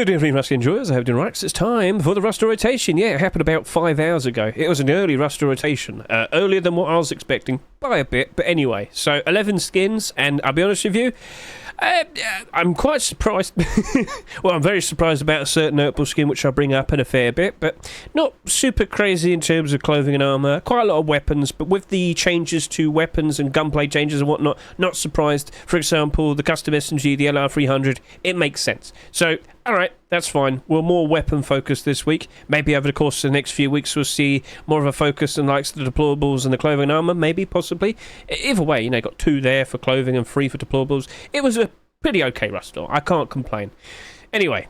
Good evening, Rusty enjoyers. I hope you're doing right. It's time for the roster rotation. Yeah, it happened about 5 hours ago. It was an early roster rotation. Earlier than what I was expecting by a bit. But anyway, so 11 skins, and I'll be honest with you, I'm quite surprised. Well, I'm very surprised about a certain notable skin, which I'll bring up in a fair bit, but not super crazy in terms of clothing and armour. Quite a lot of weapons, but with the changes to weapons and gunplay changes and whatnot, not surprised. For example, the custom SMG, the LR300, it makes sense. So, alright, that's fine. We're more weapon focused this week. Maybe over the course of the next few weeks we'll see more of a focus on likes the deplorables and the clothing and armour, maybe, possibly. Either way, you know, got 2 there for clothing and 3 for deplorables. It was a pretty okay roster. I can't complain. Anyway,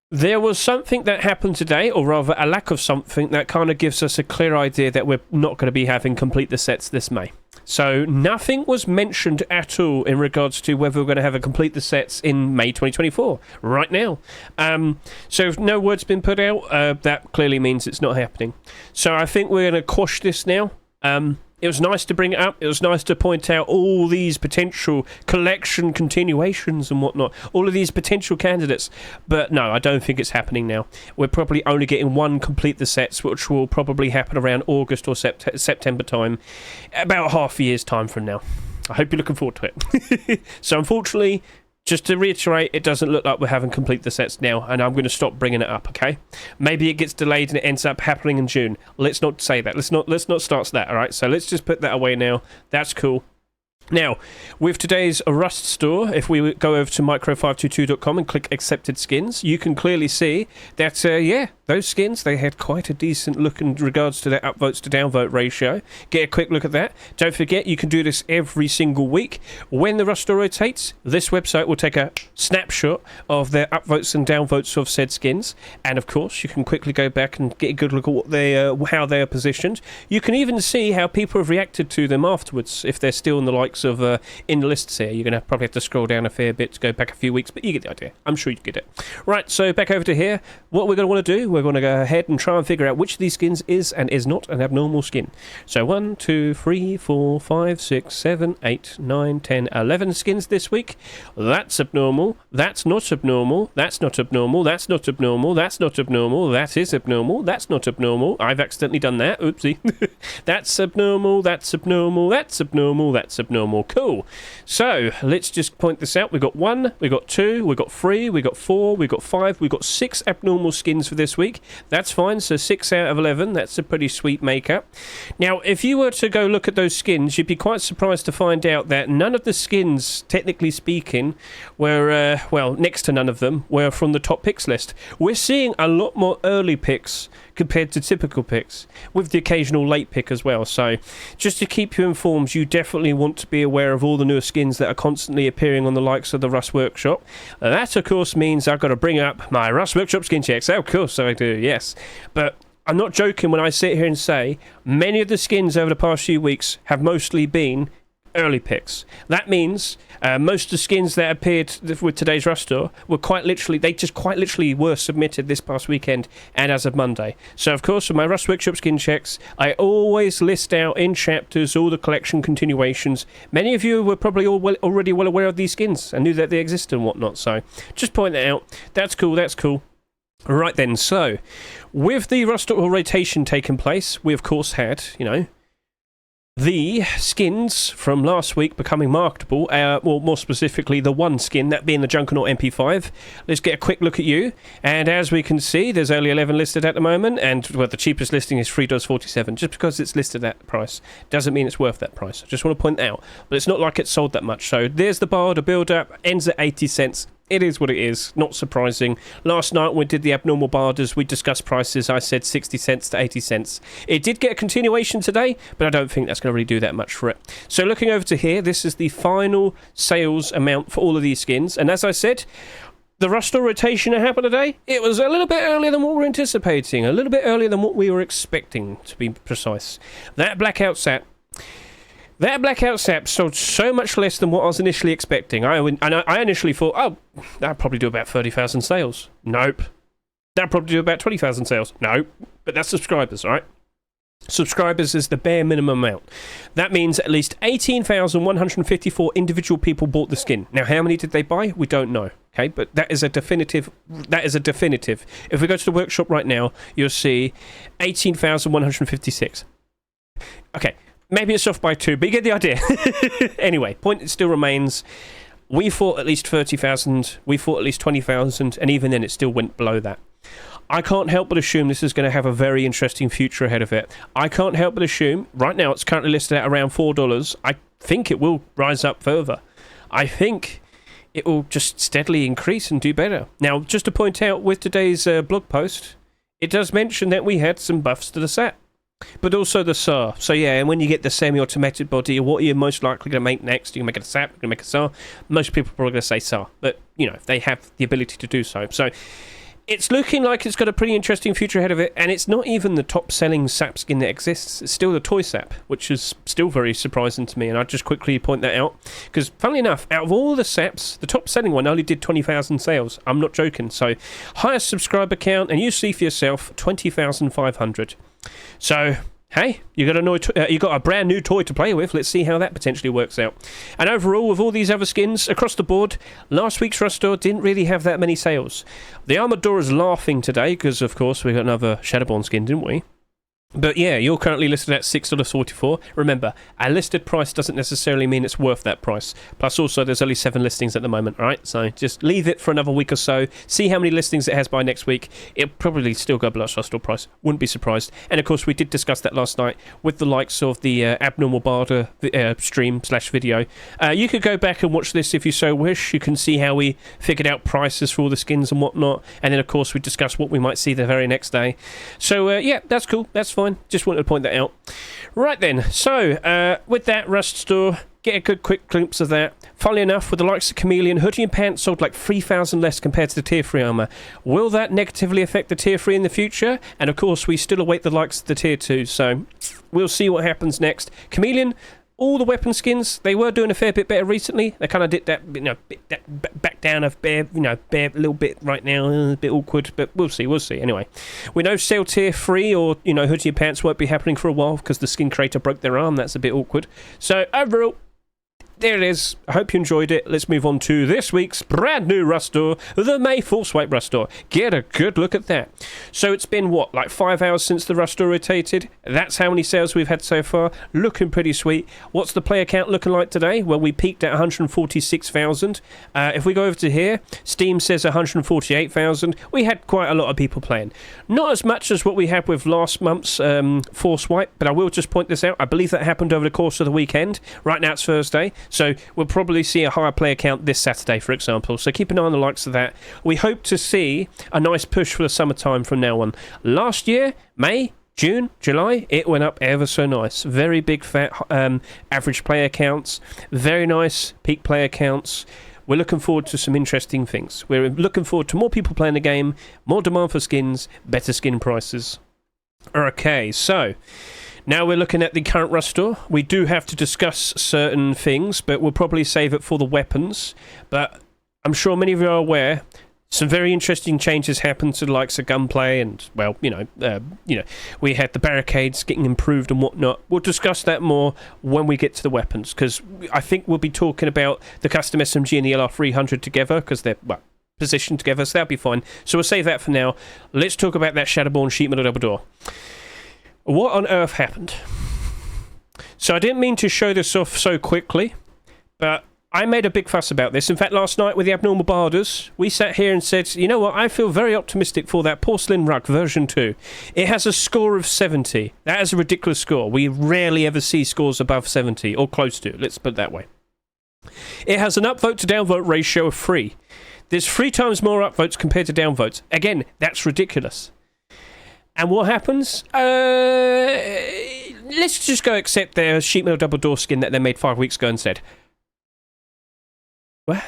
there was something that happened today, or rather a lack of something, that kind of gives us a clear idea that we're not going to be having complete the sets this May. So nothing was mentioned at all in regards to whether we're going to have a complete the sets in May 2024 right now. So if no word's been put out, that clearly means it's not happening. So I think we're going to quash this now. It was nice to bring it up. It was nice to point out all these potential collection continuations and whatnot. All of these potential candidates. But no, I don't think it's happening now. We're probably only getting one complete the sets, which will probably happen around August or September time. About half a year's time from now. I hope you're looking forward to it. So unfortunately, just to reiterate, it doesn't look like we're having complete the sets now, and I'm going to stop bringing it up, okay? Maybe it gets delayed and it ends up happening in June. Let's not say that. Let's not start that, all right? So let's just put that away now. That's cool. Now, with today's Rust store, if we go over to micro522.com and click accepted skins, you can clearly see that, yeah, those skins, they had quite a decent look in regards to their upvotes to downvote ratio. Get a quick look at that. Don't forget, you can do this every single week. When the Rust store rotates, this website will take a snapshot of their upvotes and downvotes of said skins. And of course, you can quickly go back and get a good look at what they, how they are positioned. You can even see how people have reacted to them afterwards, if they're still in the likes of in the lists here. You're going to probably have to scroll down a fair bit to go back a few weeks, but you get the idea. I'm sure you get it. Right, so back over to here. What we're going to want to do, we're going to go ahead and try and figure out which of these skins is and is not an abnormal skin. So 1, 2, 3, 4, 5, 6, 7, 8, 9, 10, 11 skins this week. That's abnormal. That's not abnormal. That's not abnormal. That's not abnormal. That's not abnormal. That is abnormal. That's not abnormal. I've accidentally done that. Oopsie. That's abnormal. That's abnormal. That's abnormal. That's abnormal. Cool. So let's just point this out. We've got 1, we've got 2, we've got 3, we've got 4, we've got 5, we've got 6 abnormal skins for this week. That's fine. So 6 out of 11. That's a pretty sweet makeup. Now, if you were to go look at those skins, you'd be quite surprised to find out that none of the skins, technically speaking, were, well, next to none of them, were from the top picks list. We're seeing a lot more early picks compared to typical picks, with the occasional late pick as well. So just to keep you informed, you definitely want to be aware of all the newer skins that are constantly appearing on the likes of the Rust Workshop. That of course means I've got to bring up my Rust Workshop skin checks. Of course I do, yes. But I'm not joking when I sit here and say many of the skins over the past few weeks have mostly been early picks. That means most of the skins that appeared with today's roster were quite literally were submitted this past weekend and as of Monday. So of course, for my Rust Workshop skin checks, I always list out in chapters all the collection continuations. Many of you were probably already well aware of these skins and knew that they exist and whatnot. So just point that out. That's cool. That's cool. Right then. So with the roster rotation taking place, we of course had, you know, the skins from last week becoming marketable, well, more specifically, the one skin, that being the Junkernaught MP5. Let's get a quick look at you. And as we can see, there's only 11 listed at the moment, and well, the cheapest listing is $3.47. Just because it's listed at that price doesn't mean it's worth that price. I just want to point out. But it's not like it's sold that much. So there's the bar, the build-up, ends at 80 cents. It is what it is, not surprising. Last night when we did the abnormal barders, we discussed prices. I said 60 cents to 80 cents. It did get a continuation today, but I don't think that's going to really do that much for it. So looking over to here, this is the final sales amount for all of these skins. And as I said, the roster rotation that happened today, it was a little bit earlier than what we were anticipating, a little bit earlier than what we were expecting, to be precise. That Blackout SAP sold so much less than what I was initially expecting. I initially thought, oh, that'd probably do about 30,000 sales. Nope. That'd probably do about 20,000 sales. Nope. But that's subscribers, right? subscribers is the bare minimum amount. That means at least 18,154 individual people bought the skin. Now, how many did they buy? We don't know. Okay, but that is a definitive. If we go to the workshop right now, you'll see 18,156. Okay, maybe it's off by 2, but you get the idea. Anyway, point still remains. We thought at least 30,000. We thought at least 20,000, and even then, it still went below that. I can't help but assume this is going to have a very interesting future ahead of it. I can't help but assume, right now it's currently listed at around $4. I think it will rise up further. I think it will just steadily increase and do better. Now, just to point out, with today's blog post, it does mention that we had some buffs to the SAP, but also the SAR. So yeah, and when you get the semi-automatic body, what are you most likely going to make next? You're going to make it a SAP, you're going to make a SAR. Most people are probably going to say SAR, but, you know, they have the ability to do so. So it's looking like it's got a pretty interesting future ahead of it, and it's not even the top-selling SAP skin that exists. It's still the toy SAP, which is still very surprising to me, and I'll just quickly point that out, because, funnily enough, out of all the SAPs, the top-selling one only did 20,000 sales. I'm not joking. So, highest subscriber count, and you see for yourself, 20,500. So, hey, you got a brand new toy to play with. Let's see how that potentially works out. And overall, with all these other skins across the board, last week's Rust Door didn't really have that many sales. The Armored Door is laughing today because, of course, we got another Shadowborn skin, didn't we? But yeah, you're currently listed at $6.44. Remember, a listed price doesn't necessarily mean it's worth that price. Plus, also, there's only 7 listings at the moment, right? So just leave it for another week or so. See how many listings it has by next week. It'll probably still go below store price. Wouldn't be surprised. And of course, we did discuss that last night with the likes of the Abnormal Barter stream/video. You could go back and watch this if you so wish. You can see how we figured out prices for all the skins and whatnot. And then, of course, we discussed what we might see the very next day. So yeah, that's cool. That's fine. Just wanted to point that out. Right then, so with that Rust Store, get a good quick glimpse of that. Funnily enough, with the likes of Chameleon, Hoodie and Pants sold like 3,000 less compared to the Tier 3 armor. Will that negatively affect the Tier 3 in the future? And of course, we still await the likes of the Tier 2, so we'll see what happens next. Chameleon, all the weapon skins, they were doing a fair bit better recently. They kind of did that, back down a bare little bit right now, a bit awkward, but we'll see. Anyway, we know sale Tier 3 or, Hoodie and Pants won't be happening for a while because the skin creator broke their arm. That's a bit awkward. So overall, there it is. I hope you enjoyed it. Let's move on to this week's brand new Rust Door, the May Force Wipe Rust Door. Get a good look at that. So it's been, like 5 hours since the Rust Door rotated? That's how many sales we've had so far. Looking pretty sweet. What's the player count looking like today? Well, we peaked at 146,000. If we go over to here, Steam says 148,000. We had quite a lot of people playing. Not as much as what we had with last month's Force Wipe, but I will just point this out. I believe that happened over the course of the weekend. Right now it's Thursday. So we'll probably see a higher player count this Saturday, for example. So keep an eye on the likes of that. We hope to see a nice push for the summertime from now on. Last year, May, June, July, it went up ever so nice. Very big fat average player counts. Very nice peak player counts. We're looking forward to some interesting things. We're looking forward to more people playing the game, more demand for skins, better skin prices. Okay, so now we're looking at the current Rust Store. We do have to discuss certain things, but we'll probably save it for the weapons. But I'm sure many of you are aware, some very interesting changes happened to the likes of gunplay and, well, we had the barricades getting improved and whatnot. We'll discuss that more when we get to the weapons, because I think we'll be talking about the custom SMG and the LR300 together, because they're, positioned together, so that'll be fine. So we'll save that for now. Let's talk about that Shadowborn sheet metal double door. What on earth happened? So I didn't mean to show this off so quickly, but I made a big fuss about this. In fact, last night with the Abnormal Barders, we sat here and said, you know what, I feel very optimistic for that Porcelain Rug version 2. It has a score of 70. That is a ridiculous score. We rarely ever see scores above 70, or close to, let's put it that way. It has an upvote to downvote ratio of 3. There's 3 times more upvotes compared to downvotes. Again, that's ridiculous. And what happens? Let's just go accept their sheet metal double door skin that they made 5 weeks ago and said, what?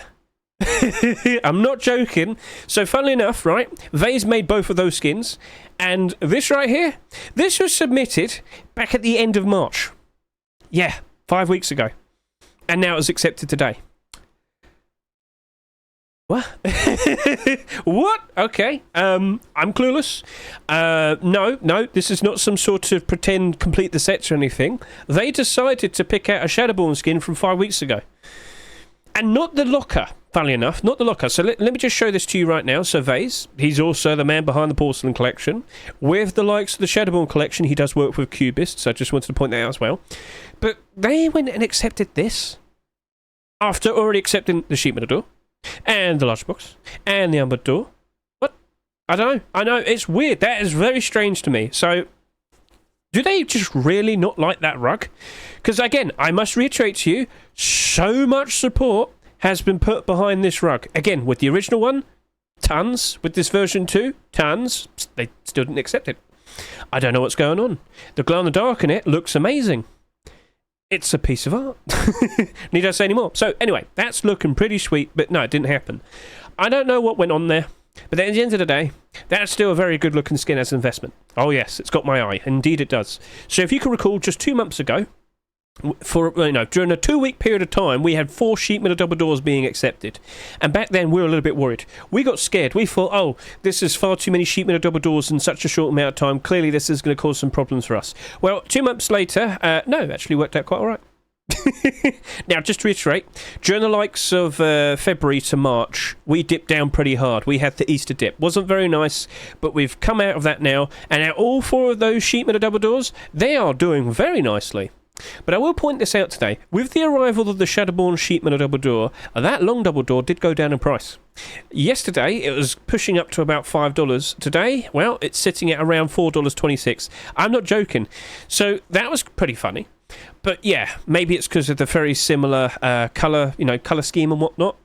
I'm not joking. So funnily enough, right, Vase made both of those skins, and this right here, this was submitted back at the end of March. Yeah, 5 weeks ago. And now it's accepted today. What? What? Okay. I'm clueless. No, this is not some sort of pretend complete the sets or anything. They decided to pick out a Shadowborn skin from 5 weeks ago. And not the locker, funnily enough, not the locker. So let me just show this to you right now. So Vase, he's also the man behind the Porcelain Collection. With the likes of the Shadowborn Collection, he does work with Cubists, so I just wanted to point that out as well. But they went and accepted this after already accepting the sheet metal door, and the large box, and the armored door. What? I don't know. I know, it's weird. That is very strange to me. So, do they just really not like that rug? Because again, I must reiterate to you, so much support has been put behind this rug. Again, with the original one, tons. With this version 2, tons. They still didn't accept it. I don't know what's going on. The glow in the dark in it looks amazing. It's a piece of art. Need I say any more? So anyway, that's looking pretty sweet, but no, it didn't happen. I don't know what went on there, but at the end of the day, that's still a very good looking skin as an investment. Oh yes, it's got my eye. Indeed it does. So if you can recall, just 2 months ago, during a 2-week period of time, we had 4 sheet metal double doors being accepted, and back then we were a little bit worried. We got scared. We thought, oh, this is far too many sheet metal double doors in such a short amount of time. Clearly this is going to cause some problems for us. Well, 2 months later, no, it actually worked out quite all right. Now, just to reiterate, during the likes of February to March, we dipped down pretty hard. We had the Easter dip. Wasn't very nice, but we've come out of that now, and now all 4 of those sheet metal double doors, they are doing very nicely. But I will point this out today. With the arrival of the Shadowborn sheet metal double door, that long double door did go down in price. Yesterday, it was pushing up to about $5. Today, well, it's sitting at around $4.26. I'm not joking. So that was pretty funny. But yeah, maybe it's because of the very similar colour scheme and whatnot.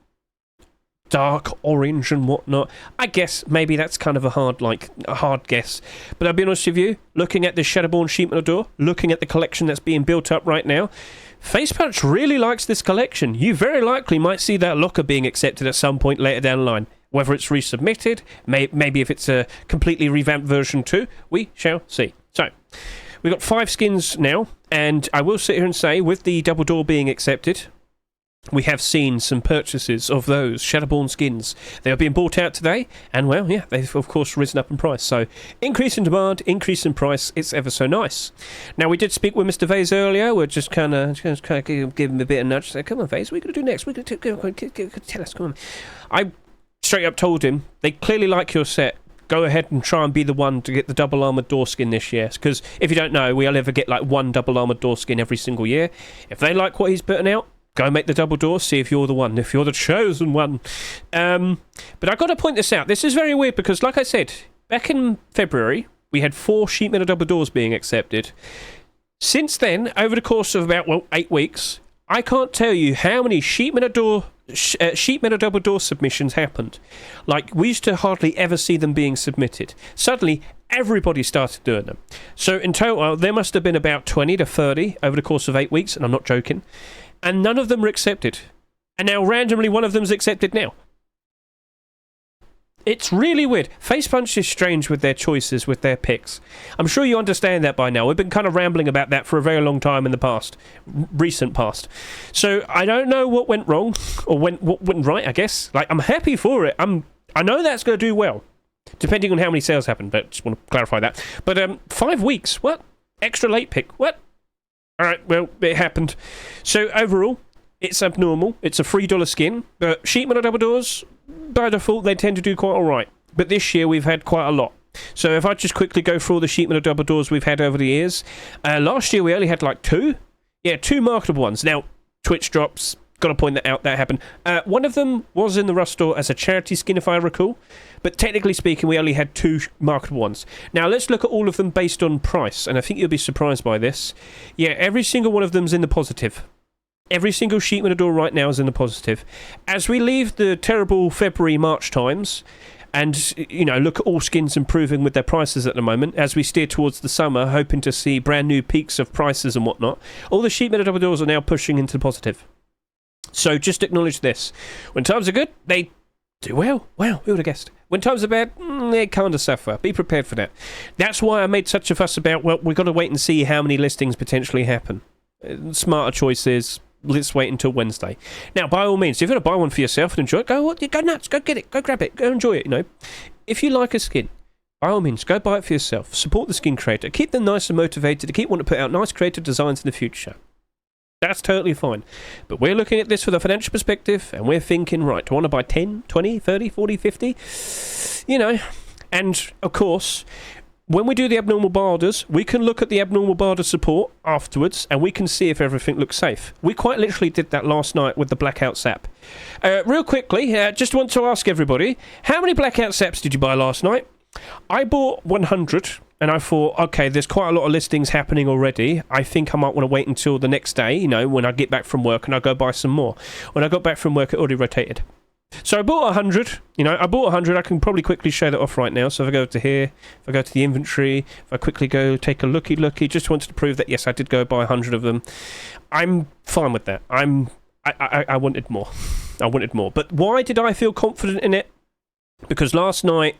Dark orange and whatnot. I guess maybe that's kind of a hard guess. But I'll be honest with you, looking at the Shadowborn sheet metal door, looking at the collection that's being built up right now, Facepunch really likes this collection. You very likely might see that locker being accepted at some point later down the line. Whether it's resubmitted, maybe if it's a completely revamped version 2, we shall see. So, we've got 5 skins now, and I will sit here and say, with the double door being accepted, we have seen some purchases of those Shadowborn skins. They are being bought out today, and well, yeah, they've of course risen up in price. So, increase in demand, increase in price, it's ever so nice. Now, we did speak with Mr. Vase earlier. We're just kind of give him a bit of nudge. Say, come on, Vase, what are we going to do next? We're going to tell us, come on. I straight up told him, they clearly like your set. Go ahead and try and be the one to get the double armoured door skin this year. Because if you don't know, we only ever get like 1 double armoured door skin every single year. If they like what he's putting out, go make the double door, see if you're the one, if you're the chosen one. But I've got to point this out. This is very weird because, like I said, back in February, we had 4 sheet metal double doors being accepted. Since then, over the course of about, 8 weeks, I can't tell you how many sheet metal double door submissions happened. Like, we used to hardly ever see them being submitted. Suddenly, everybody started doing them. So in total, there must have been about 20 to 30 over the course of 8 weeks, and I'm not joking. And none of them were accepted. And now randomly one of them's accepted now. It's really weird. Facepunch is strange with their choices, with their picks. I'm sure you understand that by now. We've been kind of rambling about that for a very long time in the past. Recent past. So I don't know what went wrong, or what went right, I guess. Like, I'm happy for it. I know that's going to do well, depending on how many sales happen, but just want to clarify that. But 5 weeks, what? Extra late pick, what? Alright, well, it happened. So, overall, it's abnormal. It's a $3 skin, but sheet metal double doors, by default, they tend to do quite alright. But this year, we've had quite a lot. So, if I just quickly go through all the sheet metal double doors we've had over the years, last year we only had like 2. Yeah, 2 marketable ones. Now, Twitch drops, gotta point that out, that happened. One of them was in the Rust store as a charity skin, if I recall. But technically speaking, we only had 2 marketable ones. Now, let's look at all of them based on price, and I think you'll be surprised by this. Yeah, every single one of them's in the positive. Every single sheet metal door right now is in the positive. As we leave the terrible February-March times, and, look at all skins improving with their prices at the moment, as we steer towards the summer, hoping to see brand new peaks of prices and whatnot, all the sheet metal double doors are now pushing into the positive. So just acknowledge this. When times are good, they do well. Wow, who would have guessed? When times are bad, they kind of suffer. Be prepared for that. That's why I made such a fuss about, we've got to wait and see how many listings potentially happen. Smarter choices, let's wait until Wednesday. Now, by all means, if you're going to buy one for yourself and enjoy it, go nuts, go get it, go grab it, go enjoy it, you know. If you like a skin, by all means, go buy it for yourself. Support the skin creator. Keep them nice and motivated to keep wanting to put out nice creative designs in the future. That's totally fine. But we're looking at this from a financial perspective, and we're thinking, right, do I want to buy 10, 20, 30, 40, 50? You know, and, of course, when we do the abnormal borders, we can look at the abnormal border support afterwards, and we can see if everything looks safe. We quite literally did that last night with the Blackout SAP. Real quickly, just want to ask everybody, how many Blackout SAPs did you buy last night? I bought 100, and I thought, okay, there's quite a lot of listings happening already. I think I might want to wait until the next day, you know, when I get back from work, and I'll go buy some more. When I got back from work, it already rotated. So I bought 100, you know, I bought 100. I can probably quickly show that off right now. So if I go to here, if I go to the inventory, if I quickly go take a looky, just wanted to prove that, yes, I did go buy 100 of them. I'm fine with that. I wanted more. I wanted more. But why did I feel confident in it? Because last night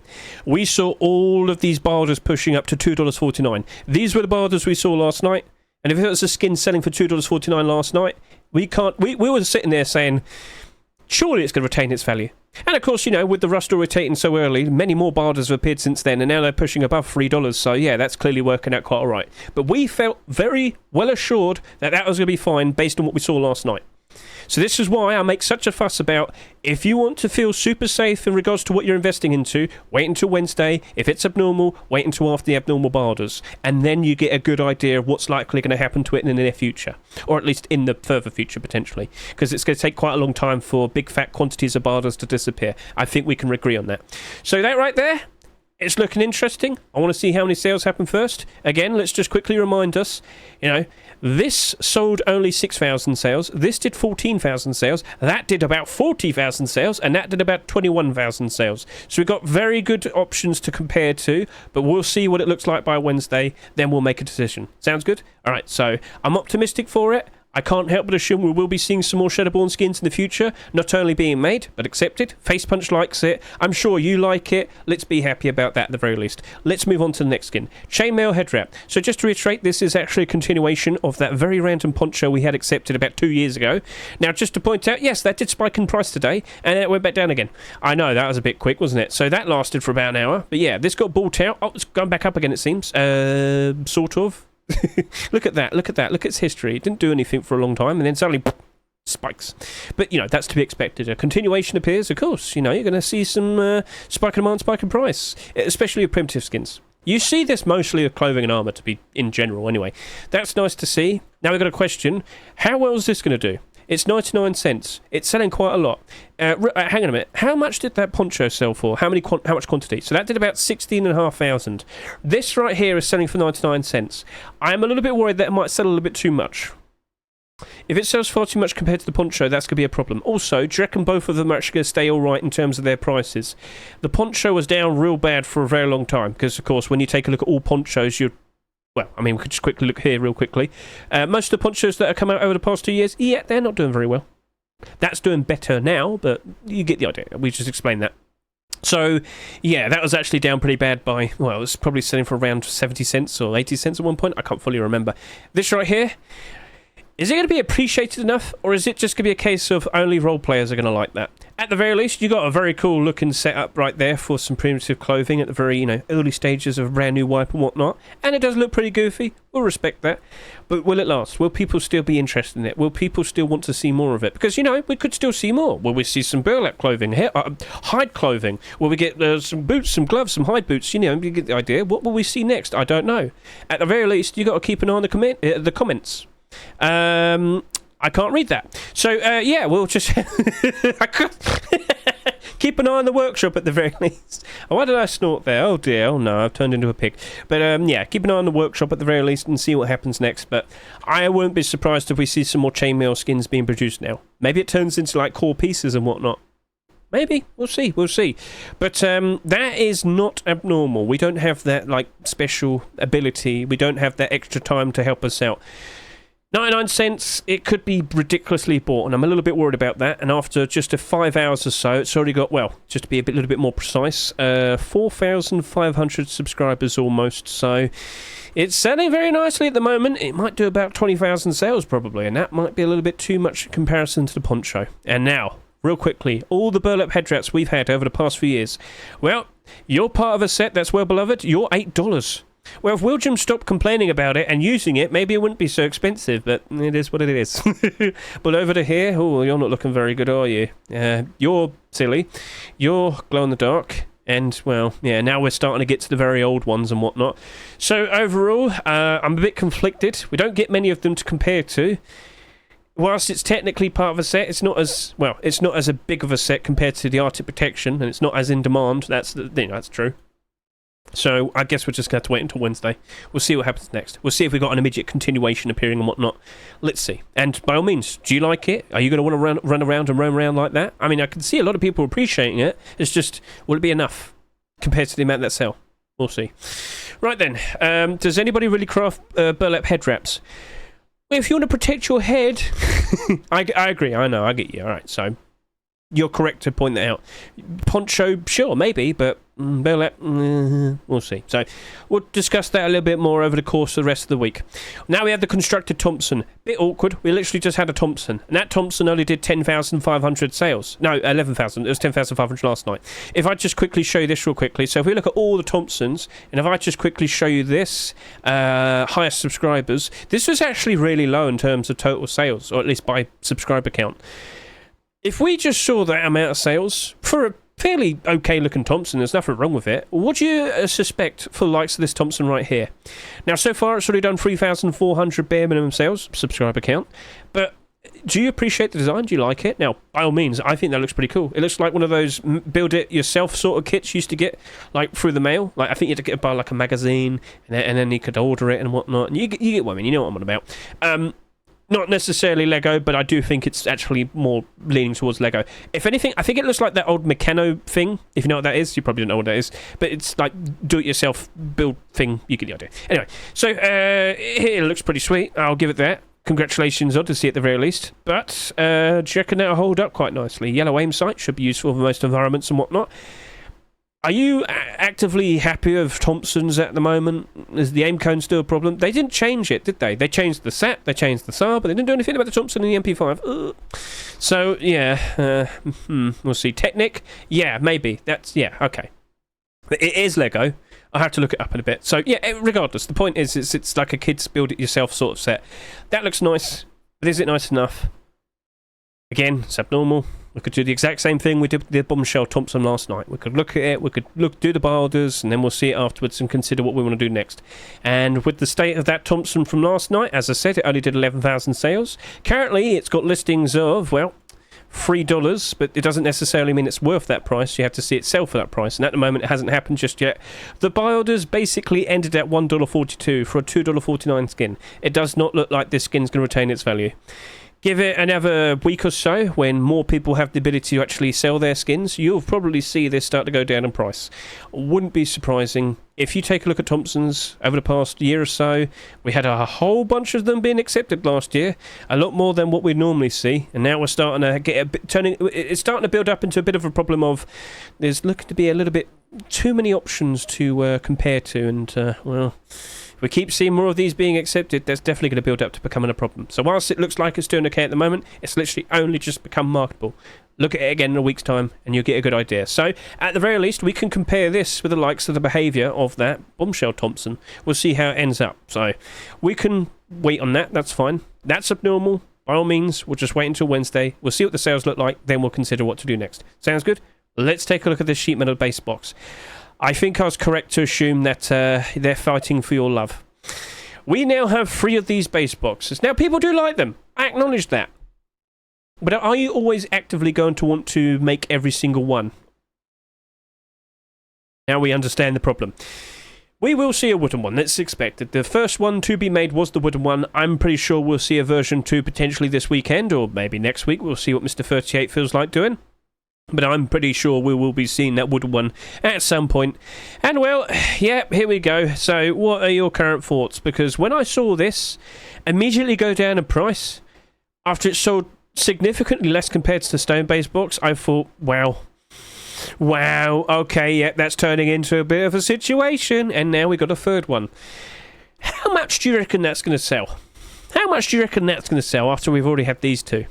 we saw all of these borders pushing up to $2.49. These were the borders we saw last night. And if it was a skin selling for $2.49 last night, we were sitting there saying, surely it's going to retain its value. And of course, you know, with the Rust rotating so early, many more borders have appeared since then, and now they're pushing above $3. So yeah, that's clearly working out quite all right. But we felt very well assured that that was going to be fine based on what we saw last night. So this is why I make such a fuss about, if you want to feel super safe in regards to what you're investing into, wait until Wednesday. If it's abnormal, wait until after the abnormal borders. And then you get a good idea of what's likely going to happen to it in the near future. Or at least in the further future, potentially. Because it's going to take quite a long time for big fat quantities of borders to disappear. I think we can agree on that. So that right there, it's looking interesting. I want to see how many sales happen first. Again, let's just quickly remind us, you know, this sold only 6,000 sales. This did 14,000 sales. That did about 40,000 sales. And that did about 21,000 sales. So we've got very good options to compare to. But we'll see what it looks like by Wednesday. Then we'll make a decision. Sounds good? All right, so I'm optimistic for it. I can't help but assume we will be seeing some more Shadowborn skins in the future, not only being made, but accepted. Facepunch likes it. I'm sure you like it. Let's be happy about that at the very least. Let's move on to the next skin. Chainmail headwrap. So just to reiterate, this is actually a continuation of that very random poncho we had accepted about 2 years ago. Now, just to point out, yes, that did spike in price today, and then it went back down again. I know, that was a bit quick, wasn't it? So that lasted for about an hour. But yeah, this got bought out. Oh, it's going back up again, it seems. Sort of. Look at that, look at that, look at its history. It didn't do anything for a long time, and then suddenly spikes. But, you know, that's to be expected. A continuation appears, of course. You know, you're going to see some spike in demand, spike in price, especially with primitive skins. You see this mostly with clothing and armour, to be in general, anyway. That's nice to see. Now we've got a question. How well is this going to do? It's 99 cents. It's selling quite a lot. Hang on a minute. How much did that poncho sell for? How much quantity? So that did about 16,500. This right here is selling for 99 cents. I'm a little bit worried that it might sell a little bit too much. If it sells far too much compared to the poncho, that's going to be a problem. Also, do you reckon both of them are actually going to stay all right in terms of their prices? The poncho was down real bad for a very long time because, of course, when you take a look at all ponchos, you're... Well, I mean, we could just quickly look here real quickly. Most of the ponchos that have come out over the past 2 years, yeah, they're not doing very well. That's doing better now, but you get the idea. We just explained that. So, yeah, that was actually down pretty bad by, well, it was probably selling for around 70 cents or 80 cents at one point. I can't fully remember. This right here, is it going to be appreciated enough, or is it just going to be a case of only role players are going to like that? At the very least, you got a very cool looking setup right there for some primitive clothing at the very, you know, early stages of a brand new wipe and whatnot. And it does look pretty goofy. We'll respect that. But will it last? Will people still be interested in it? Will people still want to see more of it? Because, you know, we could still see more. Will we see some burlap clothing, hide clothing? Will we get some boots, some gloves, some hide boots? You know, you get the idea. What will we see next? I don't know. At the very least, you got to keep an eye on the comments. I can't read that. So, yeah, we'll just... Keep an eye on the workshop at the very least. Oh, why did I snort there? Oh, dear. Oh, no, I've turned into a pig. But, yeah, keep an eye on the workshop at the very least and see what happens next. But I won't be surprised if we see some more chainmail skins being produced now. Maybe it turns into, like, core pieces and whatnot. Maybe. We'll see. We'll see. But that is not abnormal. We don't have that, like, special ability. We don't have that extra time to help us out. 99 cents, it could be ridiculously bought, and I'm a little bit worried about that. And after just 5 hours or so, it's already got, well, just to be little bit more precise, 4,500 subscribers almost. So it's selling very nicely at the moment. It might do about 20,000 sales probably, and that might be a little bit too much in comparison to the Poncho. And now, real quickly, all the burlap head wraps we've had over the past few years. Well, you're part of a set that's well beloved. You're $8. Well, if William stopped complaining about it and using it, maybe it wouldn't be so expensive, but it is what it is. But over to here, oh, you're not looking very good, are you? You're silly. You're glow-in-the-dark. And, well, yeah, now we're starting to get to the very old ones and whatnot. So, overall, I'm a bit conflicted. We don't get many of them to compare to. Whilst it's technically part of a set, it's not as, well, it's not as a big of a set compared to the Arctic Protection, and it's not as in demand. That's true. So I guess we're just going to have to wait until Wednesday. We'll see what happens next. We'll see if we've got an immediate continuation appearing and whatnot. Let's see. And by all means, do you like it? Are you going to want to run around and roam around like that? I mean, I can see a lot of people appreciating it. It's just, will it be enough compared to the amount that sell? We'll see. Right then, does anybody really craft burlap head wraps? Well, if you want to protect your head... I agree, I know, I get you. All right, so... You're correct to point that out. Poncho, sure, maybe, but burlap, we'll see. So we'll discuss that a little bit more over the course of the rest of the week. Now we have the constructed Thompson. Bit awkward. We literally just had a Thompson, and that Thompson only did 10,500 sales. No, 11,000. It was 10,500 last night. If I just quickly show you this real quickly. So if we look at all the Thompsons, and if I just quickly show you this, highest subscribers, this was actually really low in terms of total sales, or at least by subscriber count. If we just saw that amount of sales for a fairly okay looking Thompson, there's nothing wrong with it, what do you suspect for the likes of this Thompson right here? Now, so far it's already done 3,400 bare minimum sales, subscriber count, but do you appreciate the design? Do you like it? Now, by all means, I think that looks pretty cool. It looks like one of those build-it-yourself sort of kits you used to get, like, through the mail. Like, I think you had to get by, like, a magazine, and then you could order it and whatnot. And you get what I mean, you know what I'm on about. Not necessarily Lego, but I do think it's actually more leaning towards Lego. If anything, I think it looks like that old Meccano thing. If you know what that is, you probably don't know what that is. But it's like do-it-yourself build thing. You get the idea. Anyway, so it looks pretty sweet. I'll give it that. Congratulations on to see at the very least. But do you reckon that'll hold up quite nicely? Yellow aim sight should be useful for most environments and whatnot. Are you actively happy with Thompsons at the moment? Is the aim cone still a problem? They didn't change it, did they? They changed the SAP, they changed the SAR, but they didn't do anything about the Thompson and the MP5. Ugh. So, yeah, we'll see. Technic? Yeah, maybe. Yeah, okay. It is Lego. I'll have to look it up in a bit. So, yeah, regardless, the point is it's like a kid's build-it-yourself sort of set. That looks nice, but is it nice enough? Again, it's abnormal. We could do the exact same thing we did with the bombshell Thompson last night. We could look at it, we could do the borders, and then we'll see it afterwards and consider what we want to do next. And with the state of that Thompson from last night, as I said, it only did 11,000 sales. Currently, it's got listings of, well, $3, but it doesn't necessarily mean it's worth that price. You have to see it sell for that price, and at the moment it hasn't happened just yet. The buy orders basically ended at $1.42 for a $2.49 skin. It does not look like this skin's going to retain its value. Give it another week or so, when more people have the ability to actually sell their skins, you'll probably see this start to go down in price. Wouldn't be surprising. If you take a look at Thompsons over the past year or so, we had a whole bunch of them being accepted last year, a lot more than what we normally see, and now we're starting to get a bit it's starting to build up into a bit of a problem of there's looking to be a little bit too many options to compare to, and well, if we keep seeing more of these being accepted, that's definitely going to build up to becoming a problem. So whilst it looks like it's doing okay at the moment, it's literally only just become marketable. Look at it again in a week's time, and you'll get a good idea. So, at the very least, we can compare this with the likes of the behaviour of that bombshell Thompson. We'll see how it ends up. So, we can wait on that. That's fine. That's abnormal. By all means, we'll just wait until Wednesday. We'll see what the sales look like. Then we'll consider what to do next. Sounds good? Let's take a look at this sheet metal base box. I think I was correct to assume that they're fighting for your love. We now have 3 of these base boxes. Now, people do like them. I acknowledge that. But are you always actively going to want to make every single one? Now we understand the problem. We will see a wooden one, that's expected. The first one to be made was the wooden one. I'm pretty sure we'll see a version 2 potentially this weekend, or maybe next week. We'll see what Mr. 38 feels like doing. But I'm pretty sure we will be seeing that wooden one at some point. And well, yeah, here we go. So what are your current thoughts? Because when I saw this immediately go down in price, after it sold significantly less compared to the stone-based box, I thought, wow, okay, yeah, that's turning into a bit of a situation. And now we got a third one. How much do you reckon that's going to sell? How much do you reckon that's going to sell after we've already had these two?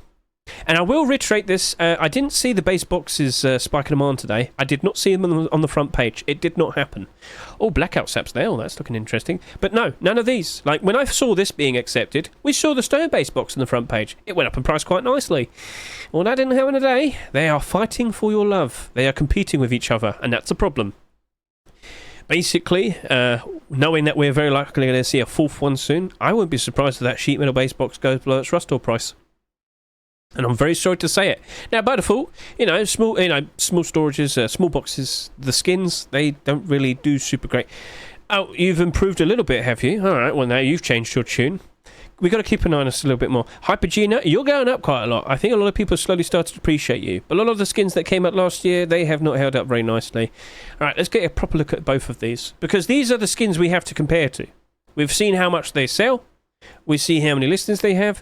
And I will reiterate this, I didn't see the base boxes spike in demand today. I did not see them on the front page. It did not happen. Oh, Blackout SAPs there. Oh, that's looking interesting. But no, none of these. Like, when I saw this being accepted, we saw the stone base box on the front page. It went up in price quite nicely. Well, that didn't happen today. They are fighting for your love. They are competing with each other, and that's a problem. Basically, knowing that we're very likely going to see a fourth one soon, I wouldn't be surprised if that sheet metal base box goes below its rust ore price. And I'm very sorry to say it. Now, by default, small storages, small boxes, the skins, they don't really do super great. Oh, you've improved a little bit, have you? All right, well, now you've changed your tune. We've got to keep an eye on us a little bit more. Hypergena, you're going up quite a lot. I think a lot of people have slowly started to appreciate you. But a lot of the skins that came out last year, they have not held up very nicely. All right, let's get a proper look at both of these. Because these are the skins we have to compare to. We've seen how much they sell. We see how many listings they have.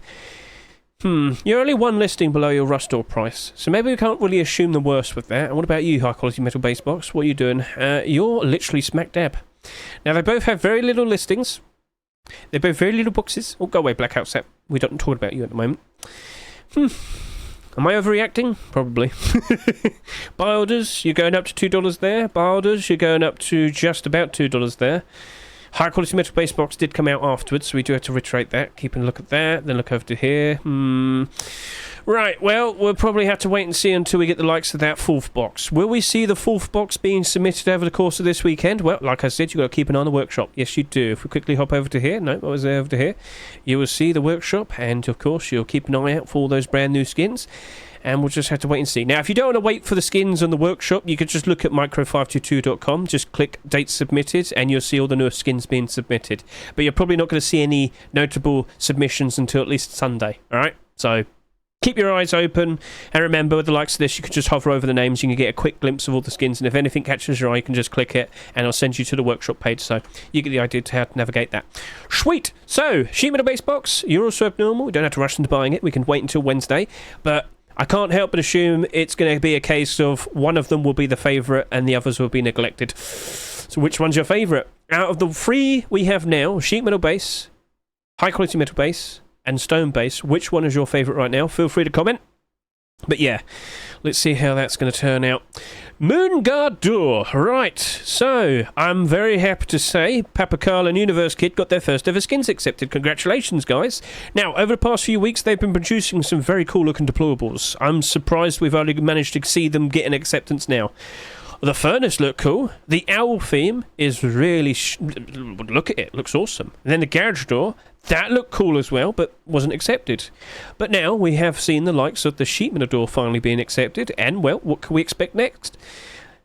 You're only one listing below your rust ore price, so maybe we can't really assume the worst with that. And what about you, high quality metal base box? What are you doing? You're literally smack dab. Now, they both have very little listings. They're both very little boxes. Oh, go away, Blackout SAP. We don't talk about you at the moment. Am I overreacting? Probably. Buy orders, you're going up to $2 there. Buy orders, you're going up to just about $2 there. High quality metal base box did come out afterwards, so we do have to reiterate that. Keep a look at that, then look over to here. Right, well, we'll probably have to wait and see until we get the likes of that fourth box. Will we see the fourth box being submitted over the course of this weekend? Well, like I said, you've got to keep an eye on the workshop. Yes, you do. If we quickly hop over to here, no, what was there over to here? You will see the workshop, and of course, you'll keep an eye out for all those brand new skins. And we'll just have to wait and see. Now, if you don't want to wait for the skins on the workshop, you could just look at micro522.com, just click dates submitted, and you'll see all the newest skins being submitted. But you're probably not going to see any notable submissions until at least Sunday, all right? So keep your eyes open, and remember, with the likes of this, you can just hover over the names, you can get a quick glimpse of all the skins, and if anything catches your eye, you can just click it, and I'll send you to the workshop page, so you get the idea to how to navigate that. Sweet! So, sheet metal base box, you're also abnormal, we don't have to rush into buying it, we can wait until Wednesday, but I can't help but assume it's going to be a case of one of them will be the favourite and the others will be neglected. So which one's your favourite? Out of the three we have now, sheet metal base, high quality metal base, and stone base, which one is your favourite right now? Feel free to comment. But yeah, let's see how that's going to turn out. Moonguard Door. Right, so I'm very happy to say Papa Carl and Universe Kid got their first ever skins accepted. Congratulations, guys. Now, over the past few weeks, they've been producing some very cool looking deployables. I'm surprised we've only managed to see them get an acceptance now. The furnace look cool. The owl theme is really... look at it. Looks awesome. And then the garage door, that looked cool as well, but wasn't accepted. But now we have seen the likes of the sheet metal door finally being accepted, and, well, what can we expect next?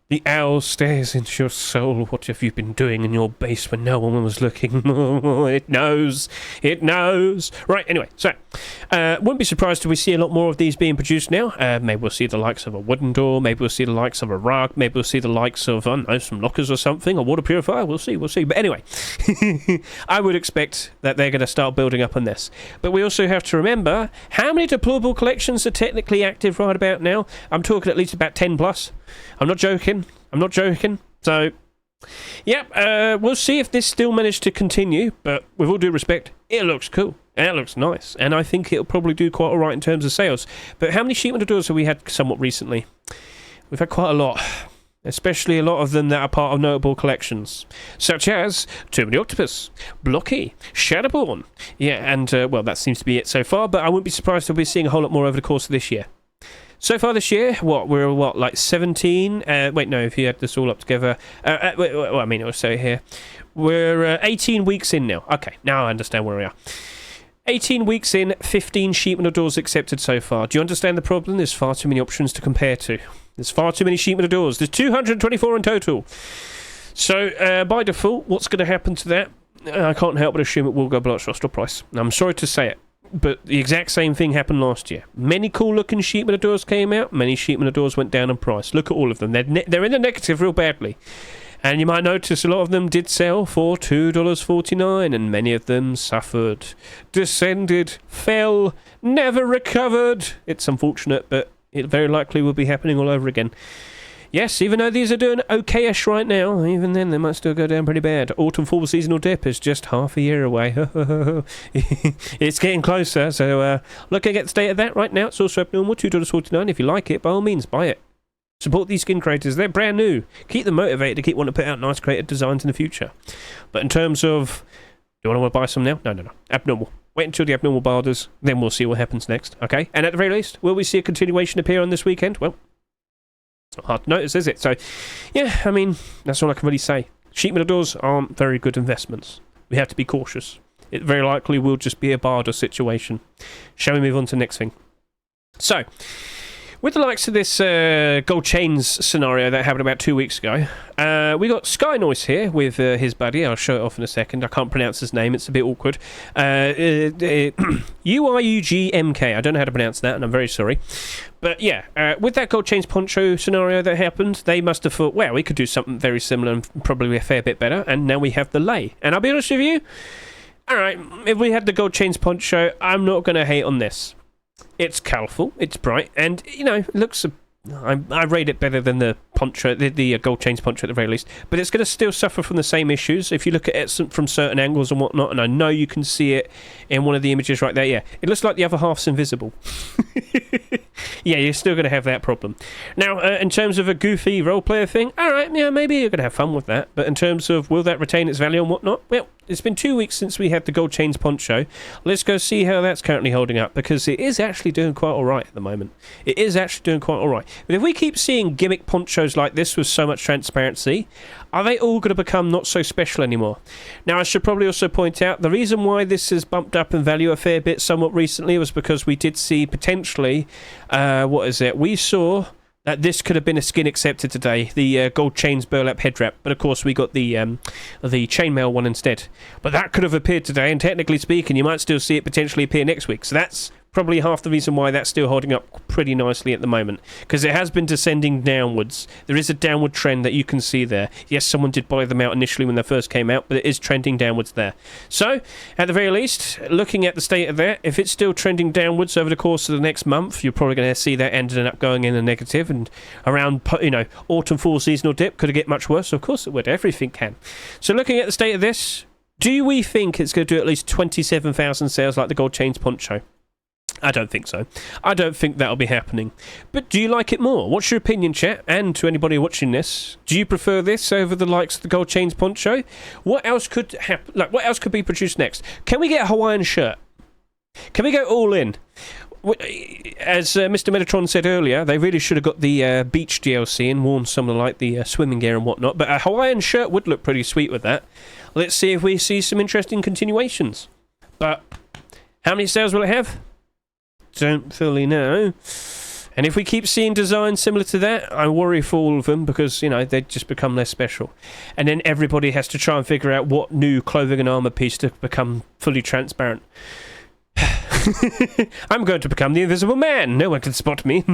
The owl stares into your soul. What have you been doing in your base when no one was looking? It knows. It knows. Right, anyway, so, wouldn't be surprised if we see a lot more of these being produced now. Maybe we'll see the likes of a wooden door. Maybe we'll see the likes of a rug. Maybe we'll see the likes of, I don't know, some lockers or something. A water purifier. We'll see. But anyway, I would expect that they're going to start building up on this. But we also have to remember, how many deployable collections are technically active right about now? I'm talking at least about 10 plus. I'm not joking. So, yeah, we'll see if this still managed to continue, but with all due respect, it looks cool, and it looks nice, and I think it'll probably do quite alright in terms of sales. But how many sheet metal doors have we had somewhat recently? We've had quite a lot, especially a lot of them that are part of notable collections, such as Too Many Octopus, Blocky, Shadowborn. Yeah, and, well, that seems to be it so far, but I wouldn't be surprised if we're seeing a whole lot more over the course of this year. So far this year, we're like 17? Wait, no, if you add this all up together. Well, I mean, it'll say here. We're 18 weeks in now. Okay, now I understand where we are. 18 weeks in, 15 sheet metal doors accepted so far. Do you understand the problem? There's far too many options to compare to. There's far too many sheet metal doors. There's 224 in total. So, by default, what's going to happen to that? I can't help but assume it will go below its rust ore price. I'm sorry to say it. but the exact same thing happened last year. Many cool-looking sheet metal doors came out. Many sheet metal doors went down in price. Look at all of them. They're in the negative real badly. And you might notice a lot of them did sell for $2.49, and many of them suffered, descended, fell, never recovered. It's unfortunate, but it very likely will be happening all over again. Yes, even though these are doing okay-ish right now, even then they might still go down pretty bad. Autumn fall seasonal dip is just half a year away. It's getting closer, so looking at the state of that right now, it's also abnormal, $2.49. If you like it, by all means, buy it. Support these skin creators. They're brand new. Keep them motivated to keep wanting to put out nice creative designs in the future. But in terms of, do I want to buy some now? No. Abnormal. Wait until the abnormal barders, then we'll see what happens next, okay? And at the very least, will we see a continuation appear on this weekend? Well, it's not hard to notice, is it? So, yeah, I mean, that's all I can really say. Sheet metal doors aren't very good investments. We have to be cautious. It very likely will just be a barter situation. Shall we move on to the next thing? So, with the likes of this gold chains scenario that happened about 2 weeks ago, we got Sky Noise here with his buddy. I'll show it off in a second. I can't pronounce his name. It's a bit awkward. UIUGMK. I don't know how to pronounce that, and I'm very sorry. But yeah, with that gold chains poncho scenario that happened, they must have thought, well, we could do something very similar and probably a fair bit better. And now we have the Lei. And I'll be honest with you, all right, if we had the gold chains poncho, I'm not going to hate on this. It's colourful, it's bright, and, you know, it looks... I rate it better than the poncho, the gold chains poncho at the very least, but it's going to still suffer from the same issues if you look at it from certain angles and whatnot, and I know you can see it in one of the images right there. Yeah, it looks like the other half's invisible. Yeah, you're still going to have that problem. Now, in terms of a goofy role-player thing, alright, yeah, maybe you're going to have fun with that, but in terms of will that retain its value and whatnot, well, it's been 2 weeks since we had the gold chains poncho. Let's go see how that's currently holding up, because it is actually doing quite alright at the moment. It is actually doing quite alright. But if we keep seeing gimmick ponchos like this with so much transparency, are they all going to become not so special anymore? Now, I should probably also point out, the reason why this has bumped up in value a fair bit somewhat recently was because we did see potentially, we saw that this could have been a skin accepted today, the gold chains burlap head wrap, but of course we got the chainmail one instead. But that could have appeared today, and technically speaking, you might still see it potentially appear next week. So that's probably half the reason why that's still holding up pretty nicely at the moment, because it has been descending downwards. There is a downward trend that you can see there. Yes, someone did buy them out initially when they first came out, but it is trending downwards there. So, at the very least, looking at the state of that, if it's still trending downwards over the course of the next month, you're probably going to see that ending up going in a negative, and around, you know, autumn fall seasonal dip, could it get much worse? Of course it would. Everything can. So looking at the state of this, do we think it's going to do at least 27,000 sales like the gold chains poncho? I don't think so. I don't think that'll be happening. But do you like it more? What's your opinion, chat? And to anybody watching this, do you prefer this over the likes of the gold chains poncho? What else could happen? Like, what else could be produced next? Can we get a Hawaiian shirt? Can we go all in? As Mr. Metatron said earlier, they really should have got the beach DLC and worn something like the swimming gear and whatnot. But a Hawaiian shirt would look pretty sweet with that. Let's see if we see some interesting continuations. But how many sales will it have? Don't fully know. And if we keep seeing designs similar to that, I worry for all of them, because, you know, they just become less special. And then everybody has to try and figure out what new clothing and armor piece to become fully transparent. I'm going to become the Invisible Man. No one can spot me.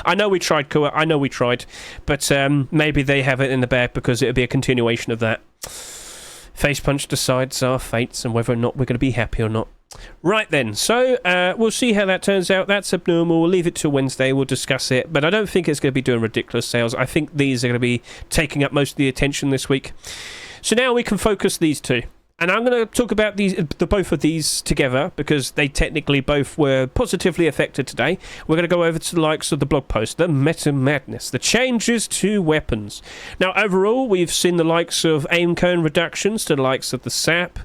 I know we tried, Kua. I know we tried. But maybe they have it in the bag because it would be a continuation of that. Face punch decides our fates and whether or not we're going to be happy or not. Right then, so we'll see how that turns out. That's abnormal. We'll leave it till Wednesday. We'll discuss it. But I don't think it's going to be doing ridiculous sales. I think these are going to be taking up most of the attention this week. So now we can focus these two. And I'm going to talk about both of these together because they technically both were positively affected today. We're going to go over to the likes of the blog post, the Meta Madness, the changes to weapons. Now, overall, we've seen the likes of aim cone reductions to the likes of the SAP.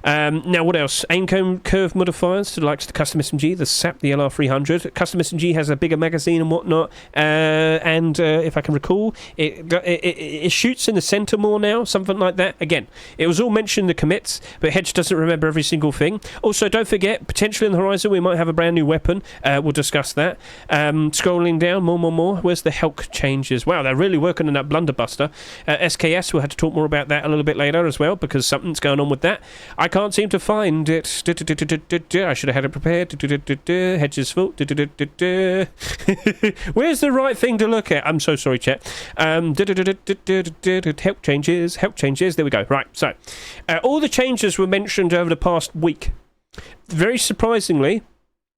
Now, what else? Aim cone curve modifiers to the likes of the Custom SMG, the SAP, the LR300. Custom SMG has a bigger magazine and whatnot, and if I can recall, it shoots in the center more now, something like that. Again, it was all mentioned in the commits, but Hedge doesn't remember every single thing. Also, don't forget, potentially on the horizon, we might have a brand new weapon. We'll discuss that. Scrolling down, more. Where's the Helk changes? Wow, they're really working on that BlunderBuster. SKS, we'll have to talk more about that a little bit later as well, because something's going on with that. I can't seem to find it. I should have had it prepared. Hedge's fault. Where's the right thing to look at? I'm so sorry, chat. Help changes. There we go. Right, so all the changes were mentioned over the past week. Very surprisingly,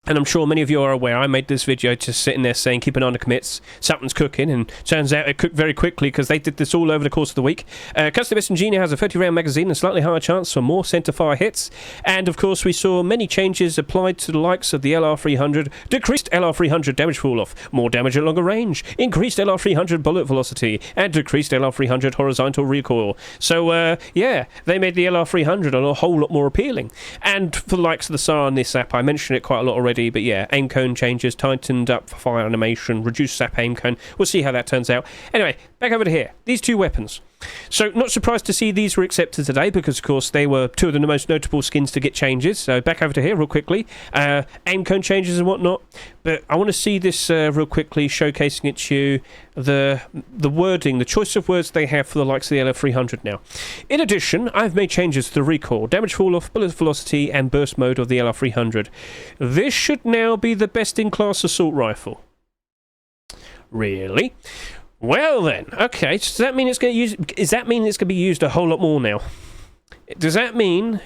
and I'm sure many of you are aware, I made this video just sitting there saying keep an eye on the commits, something's cooking, and turns out it cooked very quickly because they did this all over the course of the week. Custom SMG now has a 30 round magazine and slightly higher chance for more centerfire hits, and of course we saw many changes applied to the likes of the LR300, decreased LR300 damage fall off, more damage at longer range, increased LR300 bullet velocity, and decreased LR300 horizontal recoil. So yeah, they made the LR300 a whole lot more appealing. And for the likes of the SAR on this app, I mentioned it quite a lot already, but yeah, aim cone changes, tightened up for fire animation, reduced sap aim cone. We'll see how that turns out. Anyway, back over to here. These two weapons. So, not surprised to see these were accepted today because, of course, they were two of the most notable skins to get changes. So, back over to here real quickly. Aim cone changes and whatnot. But I want to see this real quickly, showcasing it to you. The wording, the choice of words they have for the likes of the LR300 now. In addition, I've made changes to the recoil, damage fall off, bullet velocity, and burst mode of the LR300. This should now be the best-in-class assault rifle. Really? Well then, okay, so does that mean it's going to use? Does that mean it's going to be used a whole lot more now? Does that mean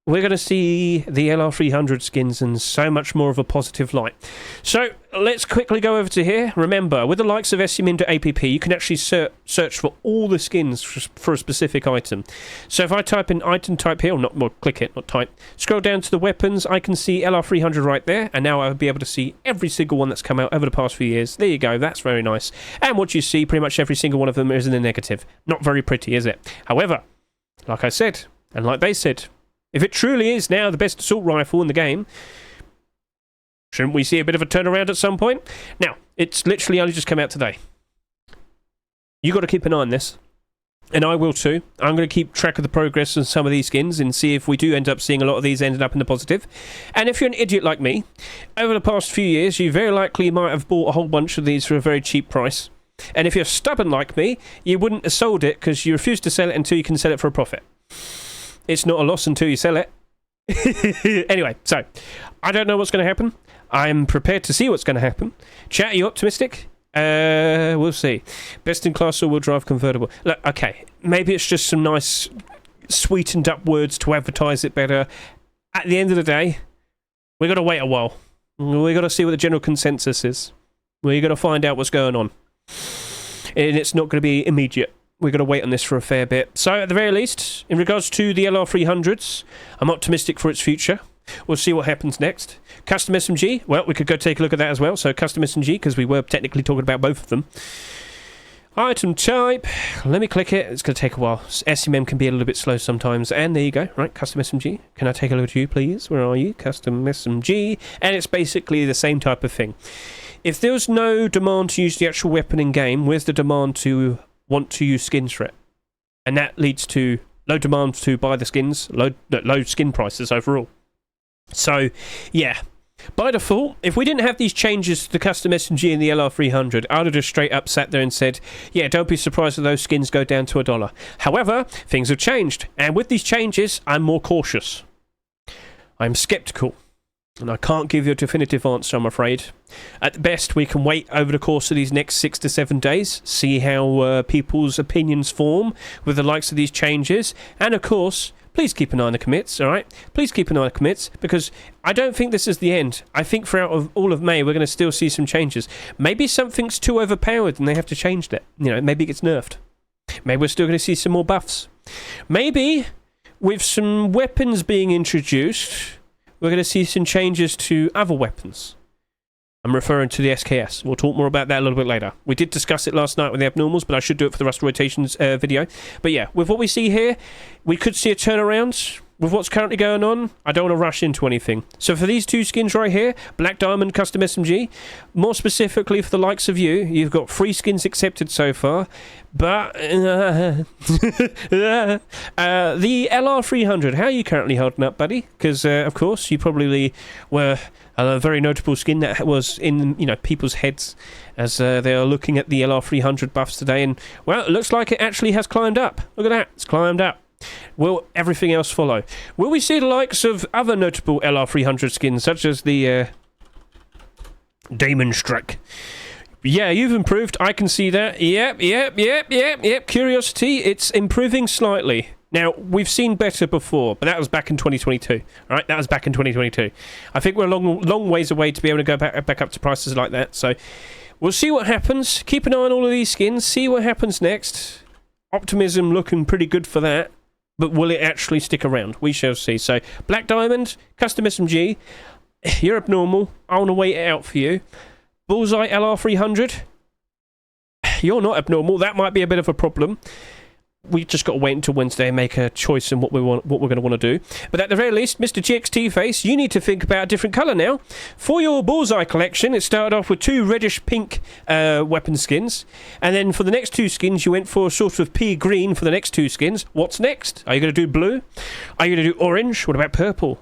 we're going to see the LR300 skins in so much more of a positive light? So let's quickly go over to here. Remember, with the likes of SCMIN.app, you can actually search for all the skins for a specific item. So if I type in item type here, or click it, not type, scroll down to the weapons, I can see LR300 right there, and now I'll be able to see every single one that's come out over the past few years. There you go, that's very nice. And what you see, pretty much every single one of them is in the negative. Not very pretty, is it? However, like I said, and like they said, if it truly is now the best assault rifle in the game, shouldn't we see a bit of a turnaround at some point? Now, it's literally only just come out today. You got to keep an eye on this, and I will too. I'm going to keep track of the progress on some of these skins and see if we do end up seeing a lot of these ended up in the positive. And if you're an idiot like me, over the past few years, you very likely might have bought a whole bunch of these for a very cheap price. And if you're stubborn like me, you wouldn't have sold it because you refuse to sell it until you can sell it for a profit. It's not a loss until you sell it. Anyway, so, I don't know what's going to happen. I'm prepared to see what's going to happen. Chat, are you optimistic? We'll see. Best-in-class all-wheel drive convertible. Look, okay, maybe it's just some nice sweetened up words to advertise it better. At the end of the day, we've got to wait a while. We've got to see what the general consensus is. We've got to find out what's going on. And it's not going to be immediate. We've got to wait on this for a fair bit. So, at the very least, in regards to the LR300s, I'm optimistic for its future. We'll see what happens next. Custom SMG, well, we could go take a look at that as well. So, Custom SMG, because we were technically talking about both of them. Item type, let me click it. It's going to take a while. SMM can be a little bit slow sometimes. And there you go, right, Custom SMG. Can I take a look at you, please? Where are you? Custom SMG. And it's basically the same type of thing. If there's no demand to use the actual weapon in-game, where's the demand to want to use skins for it? And that leads to low demand to buy the skins, low skin prices overall. So, yeah. By default, if we didn't have these changes to the custom SMG and the LR300, I would have just straight up sat there and said, yeah, don't be surprised if those skins go down to $1. However, things have changed. And with these changes, I'm more cautious. I'm skeptical. And I can't give you a definitive answer, I'm afraid. At the best, we can wait over the course of these next 6 to 7 days, see how people's opinions form with the likes of these changes. And of course, please keep an eye on the commits, alright? Please keep an eye on the commits, because I don't think this is the end. I think throughout all of May, we're going to still see some changes. Maybe something's too overpowered and they have to change that. You know, maybe it gets nerfed. Maybe we're still going to see some more buffs. Maybe, with some weapons being introduced, we're going to see some changes to other weapons. I'm referring to the SKS. We'll talk more about that a little bit later. We did discuss it last night with the abnormals, but I should do it for the Rust Rotations video. But yeah, with what we see here, we could see a turnaround. With what's currently going on, I don't want to rush into anything. So for these two skins right here, Black Diamond Custom SMG, more specifically for the likes of you, you've got 3 skins accepted so far, but the LR300, how are you currently holding up, buddy? Because, of course, you probably were a very notable skin that was in, people's heads as they are looking at the LR300 buffs today, and, well, it looks like it actually has climbed up. Look at that, it's climbed up. Will everything else follow? Will we see the likes of other notable LR300 skins, such as the Damon Strike? Yeah, you've improved. I can see that. Yep. Curiosity, it's improving slightly. Now, we've seen better before, but that was back in 2022. All right, that was back in 2022. I think we're a long ways away to be able to go back up to prices like that. So we'll see what happens. Keep an eye on all of these skins. See what happens next. Optimism looking pretty good for that. But will it actually stick around? We shall see. So, Black Diamond, Custom SMG. You're abnormal. I want to wait it out for you. Bullseye LR300. You're not abnormal. That might be a bit of a problem. We just got to wait until Wednesday and make a choice in what we're going to want to do. But at the very least, Mr. GXT Face, you need to think about a different colour now. For your Bullseye collection, it started off with 2 reddish-pink weapon skins. And then for the next 2 skins, you went for a sort of pea green for the next 2 skins. What's next? Are you going to do blue? Are you going to do orange? What about purple?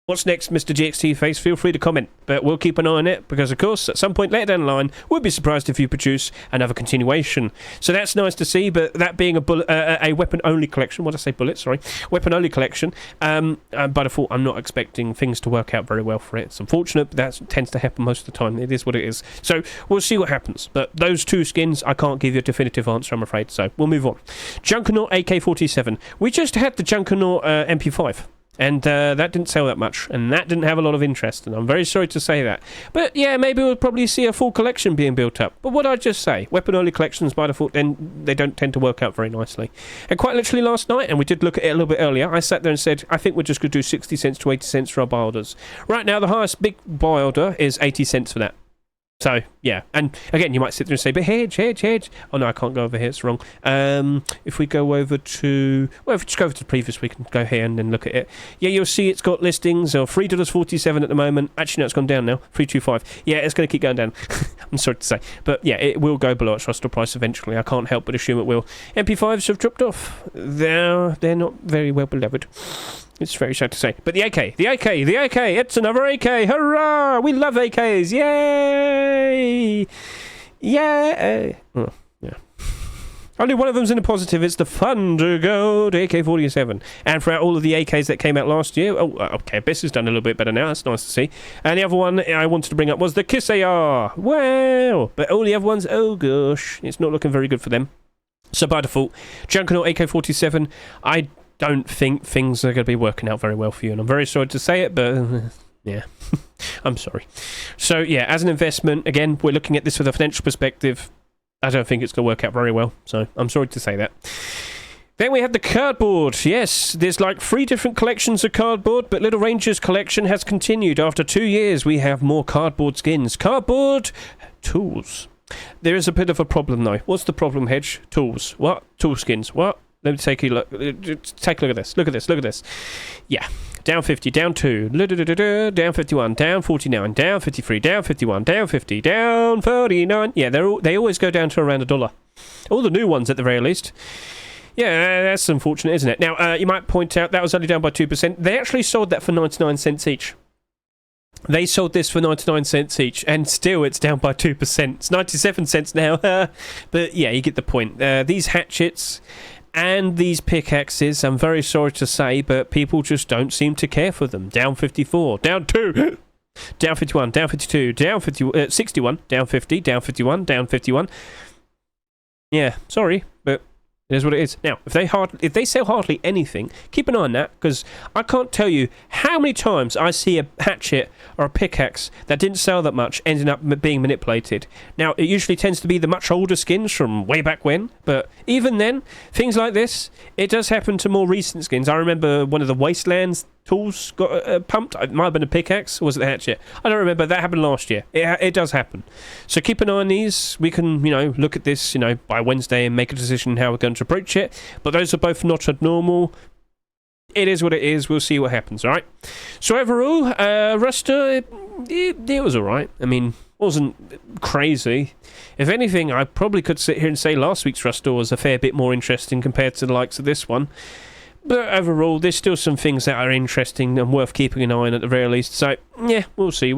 What's next, Mr. GXT Face? Feel free to comment, but we'll keep an eye on it, because, of course, at some point later down the line, we'll be surprised if you produce another continuation. So that's nice to see, but that being a weapon-only collection, what did I say, bullet, sorry, weapon-only collection, by default, I'm not expecting things to work out very well for it. It's unfortunate, but that tends to happen most of the time. It is what it is. So we'll see what happens, but those 2 skins, I can't give you a definitive answer, I'm afraid, so we'll move on. Junkernaught AK47. We just had the Junkernaught MP5. And that didn't sell that much, and that didn't have a lot of interest, and I'm very sorry to say that. But yeah, maybe we'll probably see a full collection being built up. But what I just say, weapon-only collections by default, then they don't tend to work out very nicely. And quite literally last night, and we did look at it a little bit earlier, I sat there and said, I think we're just going to do 60 cents to 80 cents for our buy orders. Right now, the highest big buy order is 80 cents for that. So, yeah. And again, you might sit there and say, but Hedge. Oh, no, I can't go over here. It's wrong. If we go over to... Well, if we just go over to the previous, we can go here and then look at it. Yeah, you'll see it's got listings of $3.47 at the moment. Actually, no, it's gone down now. $3.25. Yeah, it's going to keep going down. I'm sorry to say. But, yeah, it will go below its rustler price eventually. I can't help but assume it will. MP5s have dropped off. They're not very well beloved. It's very sad to say. But the AK, it's another AK. Hurrah! We love AKs. Yay! Yeah. Oh, yeah. Only one of them's in the positive. It's the Thundergold AK47. And throughout all of the AKs that came out last year, okay, Abyss has done a little bit better now. That's nice to see. And the other one I wanted to bring up was the Kiss AR. Wow! But all the other ones, oh gosh, it's not looking very good for them. So by default, Junkernaught AK47, I don't think things are going to be working out very well for you, and I'm very sorry to say it, but yeah, I'm sorry. So yeah, as an investment, again, we're looking at this with a financial perspective. I don't think it's going to work out very well, so I'm sorry to say that. Then we have the cardboard. Yes, there's like 3 different collections of cardboard, but Little Ranger's collection has continued. After 2 years, we have more cardboard skins. Cardboard tools. There is a bit of a problem, though. What's the problem, Hedge? Tools. What? Tool skins. What? Let me take a look. Take a look at this. Look at this. Yeah. Down 50, down 2, down 51, down 49, down 53, down 51, down 50, down 49. Yeah, they always go down to around $1. All the new ones, at the very least. Yeah, that's unfortunate, isn't it? Now, you might point out that was only down by 2%. They actually sold that for 99 cents each. They sold this for 99 cents each, and still it's down by 2%. It's 97 cents now. But yeah, you get the point. These hatchets and these pickaxes, I'm very sorry to say, but people just don't seem to care for them. Down 54, down 2, down 51, down 52, down 61, down 50, down 51, down 51. Yeah, sorry, but it is what it is. Now, if they sell hardly anything, keep an eye on that, because I can't tell you how many times I see a hatchet or a pickaxe that didn't sell that much ending up being manipulated. Now, it usually tends to be the much older skins from way back when, but even then, things like this, it does happen to more recent skins. I remember one of the Wastelands tools got pumped. It might have been a pickaxe, or was it the hatchet? I don't remember. That happened last year. It does happen. So keep an eye on these. We can, look at this, by Wednesday and make a decision how we're going to approach it. But those are both not abnormal. It is what it is. We'll see what happens, all right? So overall, Ruster, it was all right. I mean, wasn't crazy. If anything, I probably could sit here and say last week's Ruster was a fair bit more interesting compared to the likes of this one. But overall, there's still some things that are interesting and worth keeping an eye on at the very least. So, yeah, we'll see.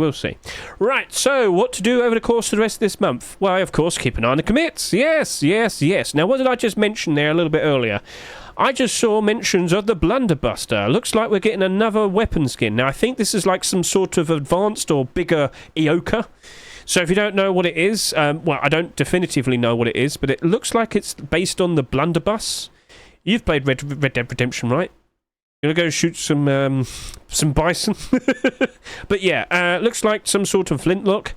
Right, so what to do over the course of the rest of this month? Well, of course, keep an eye on the commits. Yes. Now, what did I just mention there a little bit earlier? I just saw mentions of the BlunderBuster. Looks like we're getting another weapon skin. Now, I think this is like some sort of advanced or bigger Ioka. So if you don't know what it is, well, I don't definitively know what it is, but it looks like it's based on the blunderbuss. You've played Red Dead Redemption, right? You're gonna go shoot some bison. But yeah, looks like some sort of flintlock.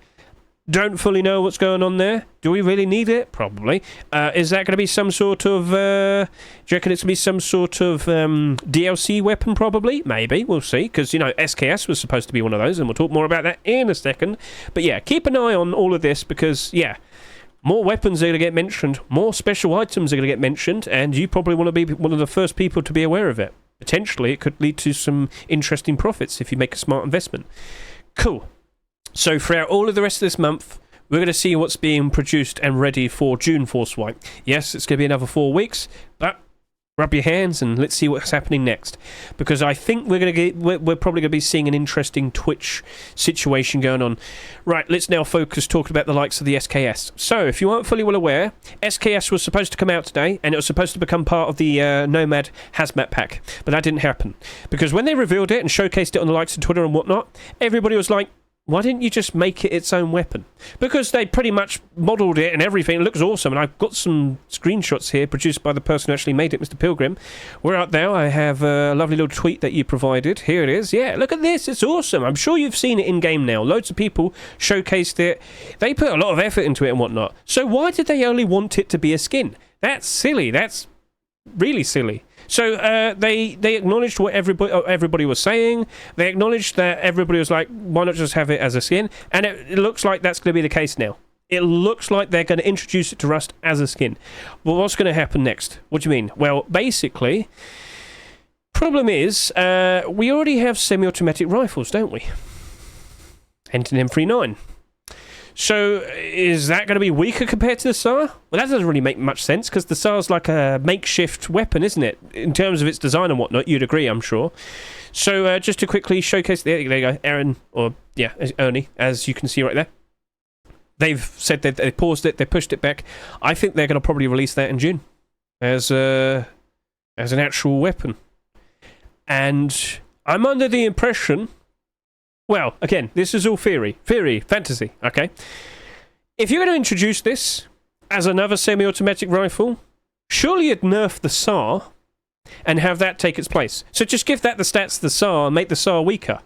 Don't fully know what's going on there. Do we really need it? Probably. Is that going to be some sort of... do you reckon it's going to be some sort of DLC weapon, probably? Maybe. We'll see. Because, you know, SKS was supposed to be one of those, and we'll talk more about that in a second. But yeah, keep an eye on all of this because, yeah, more weapons are going to get mentioned, more special items are going to get mentioned, and you probably want to be one of the first people to be aware of it. Potentially, it could lead to some interesting profits if you make a smart investment. Cool. So throughout all of the rest of this month, we're going to see what's being produced and ready for June Force Wipe. Yes, it's going to be another 4 weeks, but rub your hands and let's see what's happening next. Because I think we're probably going to be seeing an interesting Twitch situation going on. Right, let's now focus talking about the likes of the SKS. So, if you aren't fully well aware, SKS was supposed to come out today, and it was supposed to become part of the Nomad Hazmat Pack. But that didn't happen. Because when they revealed it and showcased it on the likes of Twitter and whatnot, everybody was like, why didn't you just make it its own weapon? Because they pretty much modelled it and everything. It looks awesome. And I've got some screenshots here produced by the person who actually made it, Mr. Pilgrim. We're out there. I have a lovely little tweet that you provided. Here it is. Yeah, look at this. It's awesome. I'm sure you've seen it in-game now. Loads of people showcased it. They put a lot of effort into it and whatnot. So why did they only want it to be a skin? That's silly. That's really silly. So they acknowledged what everybody was saying. They acknowledged that everybody was like, why not just have it as a skin? And it looks like that's going to be the case now. It looks like they're going to introduce it to Rust as a skin. Well, what's going to happen next? What do you mean? Well, basically, problem is, we already have semi-automatic rifles, don't we? And an M39. So, is that going to be weaker compared to the SAR? Well, that doesn't really make much sense, because the SAR's like a makeshift weapon, isn't it? In terms of its design and whatnot, you'd agree, I'm sure. So, just to quickly showcase... There you go, Aaron, or, yeah, Ernie, as you can see right there. They've said that they paused it, they pushed it back. I think they're going to probably release that in June as an actual weapon. And I'm under the impression... Well, again, this is all theory, fantasy, okay? If you're going to introduce this as another semi-automatic rifle, surely you'd nerf the SAR and have that take its place. So just give that the stats of the SAR and make the SAR weaker.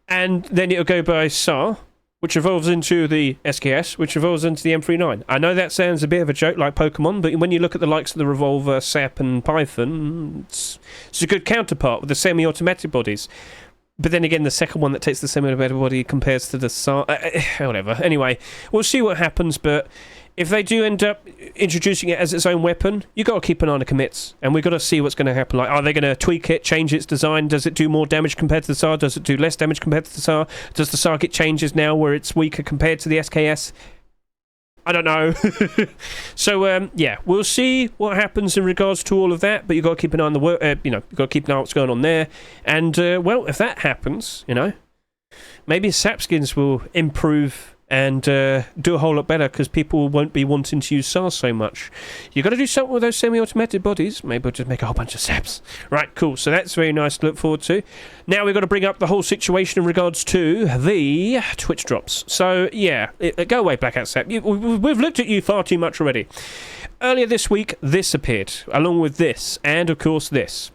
And then it'll go by SAR, which evolves into the SKS, which evolves into the M39. I know that sounds a bit of a joke like Pokemon, but when you look at the likes of the Revolver, SAP, and Python, it's a good counterpart with the semi-automatic bodies. But then again, the second one that takes the semi-automatic body compares to the SAR... whatever. Anyway, we'll see what happens, but if they do end up introducing it as its own weapon, you got to keep an eye on the commits, and we've got to see what's going to happen. Like, are they going to tweak it, change its design? Does it do more damage compared to the SAR? Does it do less damage compared to the SAR? Does the SAR get changes now where it's weaker compared to the SKS? I don't know. So, yeah, we'll see what happens in regards to all of that, but you've got to keep an eye on the you've got to keep an eye on what's going on there. And, well, if that happens, maybe SAP skins will improve and do a whole lot better because people won't be wanting to use SARS so much. You've got to do something with those semi-automatic bodies. Maybe we'll just make a whole bunch of SAPs. Right, cool. So that's very nice to look forward to. Now we've got to bring up the whole situation in regards to the Twitch drops. So, yeah, go away, Blackout SAP. We've looked at you far too much already. Earlier this week, this appeared, along with this, and, of course, this.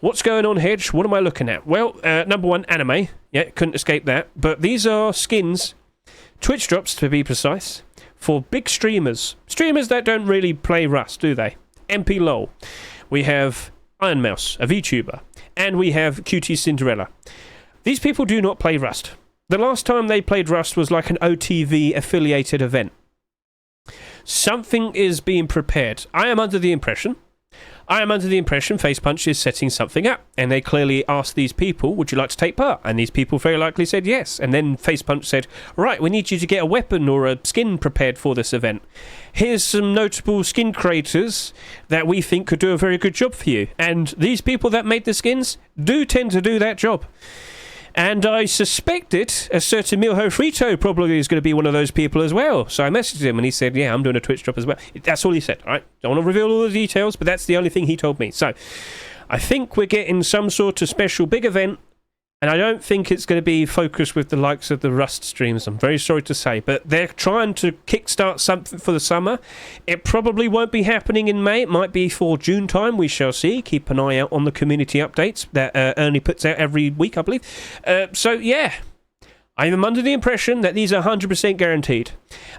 What's going on, Hedge? What am I looking at? Well, number one, anime. Yeah, couldn't escape that. But these are skins... Twitch drops, to be precise, for big streamers. Streamers that don't really play Rust, do they? MP LOL. We have Iron Mouse, a VTuber. And we have QT Cinderella. These people do not play Rust. The last time they played Rust was like an OTV-affiliated event. Something is being prepared. I am under the impression I am under the impression Face Punch is setting something up, and they clearly asked these people, would you like to take part? And these people very likely said yes. And then Face Punch said, right, we need you to get a weapon or a skin prepared for this event. Here's some notable skin creators that we think could do a very good job for you. And these people that made the skins do tend to do that job. And I suspected a certain Milho Frito probably is going to be one of those people as well. So I messaged him and he said, yeah, I'm doing a Twitch drop as well. That's all he said, all right? Don't want to reveal all the details, but that's the only thing he told me. So I think we're getting some sort of special big event, and I don't think it's going to be focused with the likes of the Rust streams. I'm very sorry to say, but they're trying to kickstart something for the summer. It probably won't be happening in May. It might be for June time. We shall see. Keep an eye out on the community updates that Ernie puts out every week, I believe. So, yeah. I am under the impression that these are 100% guaranteed.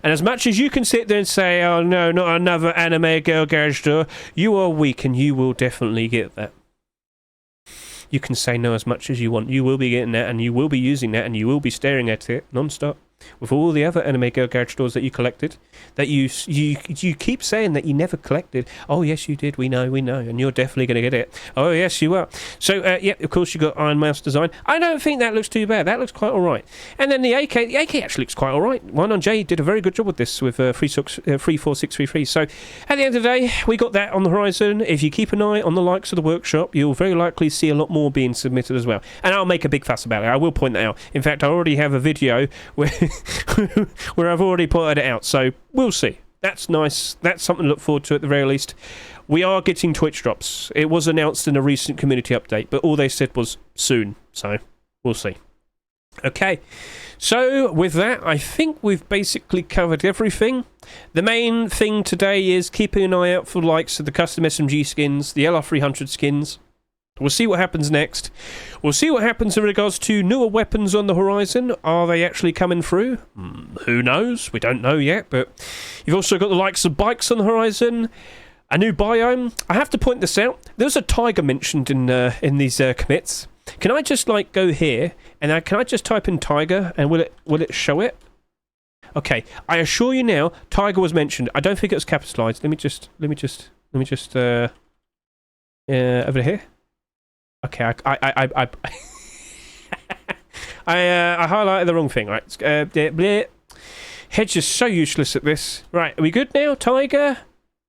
And as much as you can sit there and say, oh, no, not another anime girl garage door, you are weak and you will definitely get that. You can say no as much as you want. You will be getting that, and you will be using that, and you will be staring at it non-stop with all the other anime girl garage doors that you collected, that you keep saying that you never collected. Oh yes, you did. We know, and you're definitely going to get it. Oh yes, you are. So yeah, of course you got Iron Mouse design. I don't think that looks too bad. That looks quite all right. And then the AK actually looks quite all right. One on Jay did a very good job with this with 34633. So at the end of the day, we got that on the horizon. If you keep an eye on the likes of the workshop, you'll very likely see a lot more being submitted as well. And I'll make a big fuss about it. I will point that out. In fact, I already have a video where where I've already pointed it out, so we'll see. That's nice. That's something to look forward to at the very least. We are getting Twitch drops. It was announced in a recent community update, but all they said was soon, so we'll see. Okay, so with that, I think we've basically covered everything. The main thing today is keeping an eye out for the likes of the custom SMG skins, the LR300 skins. We'll see what happens next. We'll see what happens in regards to newer weapons on the horizon. Are they actually coming through? Who knows? We don't know yet, but you've also got the likes of bikes on the horizon. A new biome. I have to point this out. There's a tiger mentioned in these commits. Can I just like go here and can I just type in tiger and will it show it? Okay, I assure you now, tiger was mentioned. I don't think it was capitalized. Let me just over here. Okay, I highlighted the wrong thing, right? Hedge is so useless at this. Right, are we good now, Tiger?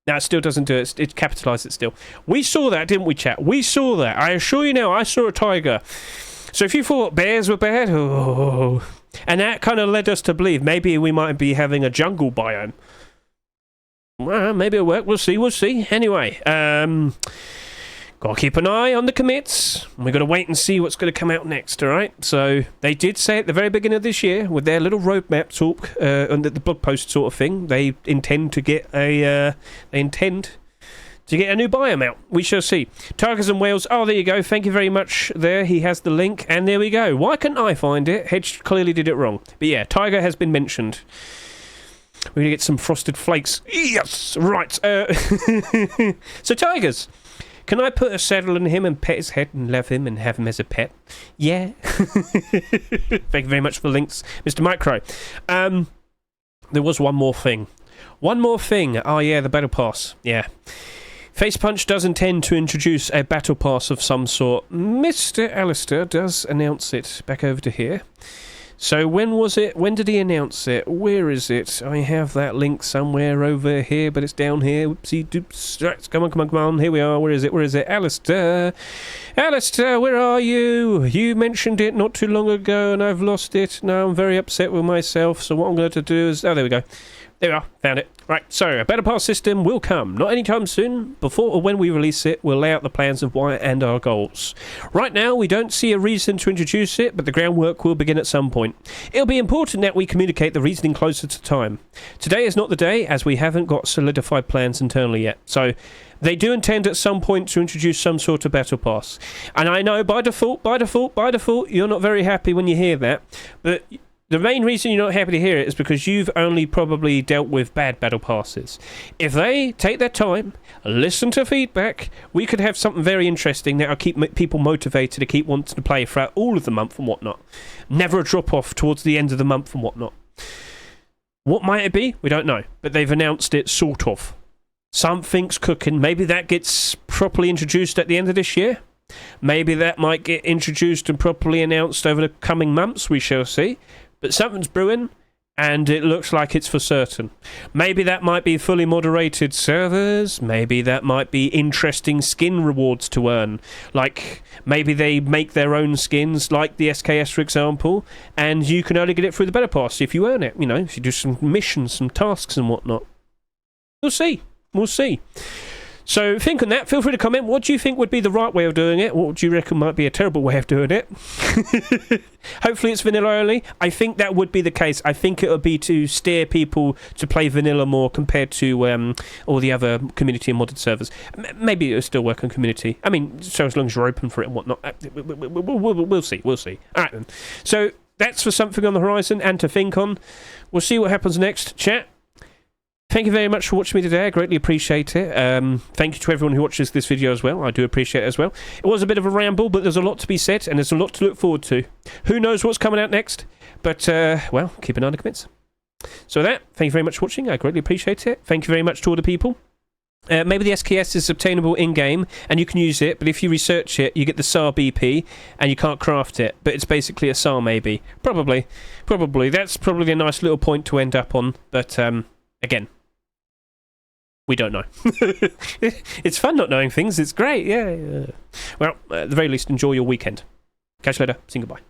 No, it still doesn't do it. It capitalised it still. We saw that, didn't we, chat? We saw that. I assure you now, I saw a tiger. So if you thought bears were bad, oh, and that kind of led us to believe maybe we might be having a jungle biome. Well, maybe it'll work. We'll see. Anyway, gotta keep an eye on the commits. We've got to wait and see what's going to come out next, alright? So, they did say at the very beginning of this year, with their little roadmap talk, and the blog post sort of thing, they intend to get a new biome out. We shall see. Tigers and whales. Oh, there you go. Thank you very much there. He has the link, and there we go. Why couldn't I find it? Hedge clearly did it wrong. But yeah, tiger has been mentioned. We're going to get some frosted flakes. Yes! Right. So, tigers. Can I put a saddle on him and pet his head and love him and have him as a pet? Yeah. Thank you very much for the links, Mr. Micro. There was one more thing. Oh, yeah, the Battle Pass. Yeah. Face Punch does intend to introduce a Battle Pass of some sort. Mr. Alistair does announce it. Back over to here. So when was it? When did he announce it? Where is it? I have that link somewhere over here, but it's down here. Whoopsie doops. Right, come on. Here we are. Where is it? Alistair, where are you? You mentioned it not too long ago, and I've lost it. Now I'm very upset with myself. So what I'm going to do is... Oh, there we go. There we are. Found it. Right, so a Battle Pass system will come. Not anytime soon. Before or when we release it, we'll lay out the plans of why and our goals. Right now, we don't see a reason to introduce it, but the groundwork will begin at some point. It'll be important that we communicate the reasoning closer to time. Today is not the day, as we haven't got solidified plans internally yet. So, they do intend at some point to introduce some sort of Battle Pass. And I know by default, you're not very happy when you hear that, but... The main reason you're not happy to hear it is because you've only probably dealt with bad Battle Passes. If they take their time, listen to feedback, we could have something very interesting that will keep people motivated to keep wanting to play throughout all of the month and whatnot. Never a drop-off towards the end of the month and whatnot. What might it be? We don't know. But they've announced it, sort of. Something's cooking. Maybe that gets properly introduced at the end of this year. Maybe that might get introduced and properly announced over the coming months. We shall see. But something's brewing, and it looks like it's for certain. Maybe that might be fully moderated servers. Maybe that might be interesting skin rewards to earn. Like, maybe they make their own skins, like the SKS, for example, and you can only get it through the Battle Pass if you earn it. You know, if you do some missions, some tasks and whatnot. We'll see. We'll see. So think on that. Feel free to comment. What do you think would be the right way of doing it? What do you reckon might be a terrible way of doing it? Hopefully it's vanilla only. I think that would be the case. I think it would be to steer people to play vanilla more compared to all the other community and modded servers. Maybe it'll still work on community. I mean, so as long as you're open for it and whatnot. We'll see. We'll see. All right then. So that's for something on the horizon and to think on. We'll see what happens next. Chat. Thank you very much for watching me today. I greatly appreciate it. Thank you to everyone who watches this video as well. I do appreciate it as well. It was a bit of a ramble, but there's a lot to be said, and there's a lot to look forward to. Who knows what's coming out next? But, well, keep an eye on the comments. So with that, thank you very much for watching. I greatly appreciate it. Thank you very much to all the people. Maybe the SKS is obtainable in-game, and you can use it, but if you research it, you get the SAR BP, and you can't craft it, but it's basically a SAR maybe. Probably. That's probably a nice little point to end up on, but, again, we don't know. It's fun not knowing things. It's great. Yeah. Well, at the very least, enjoy your weekend. Catch you later. See you. Goodbye.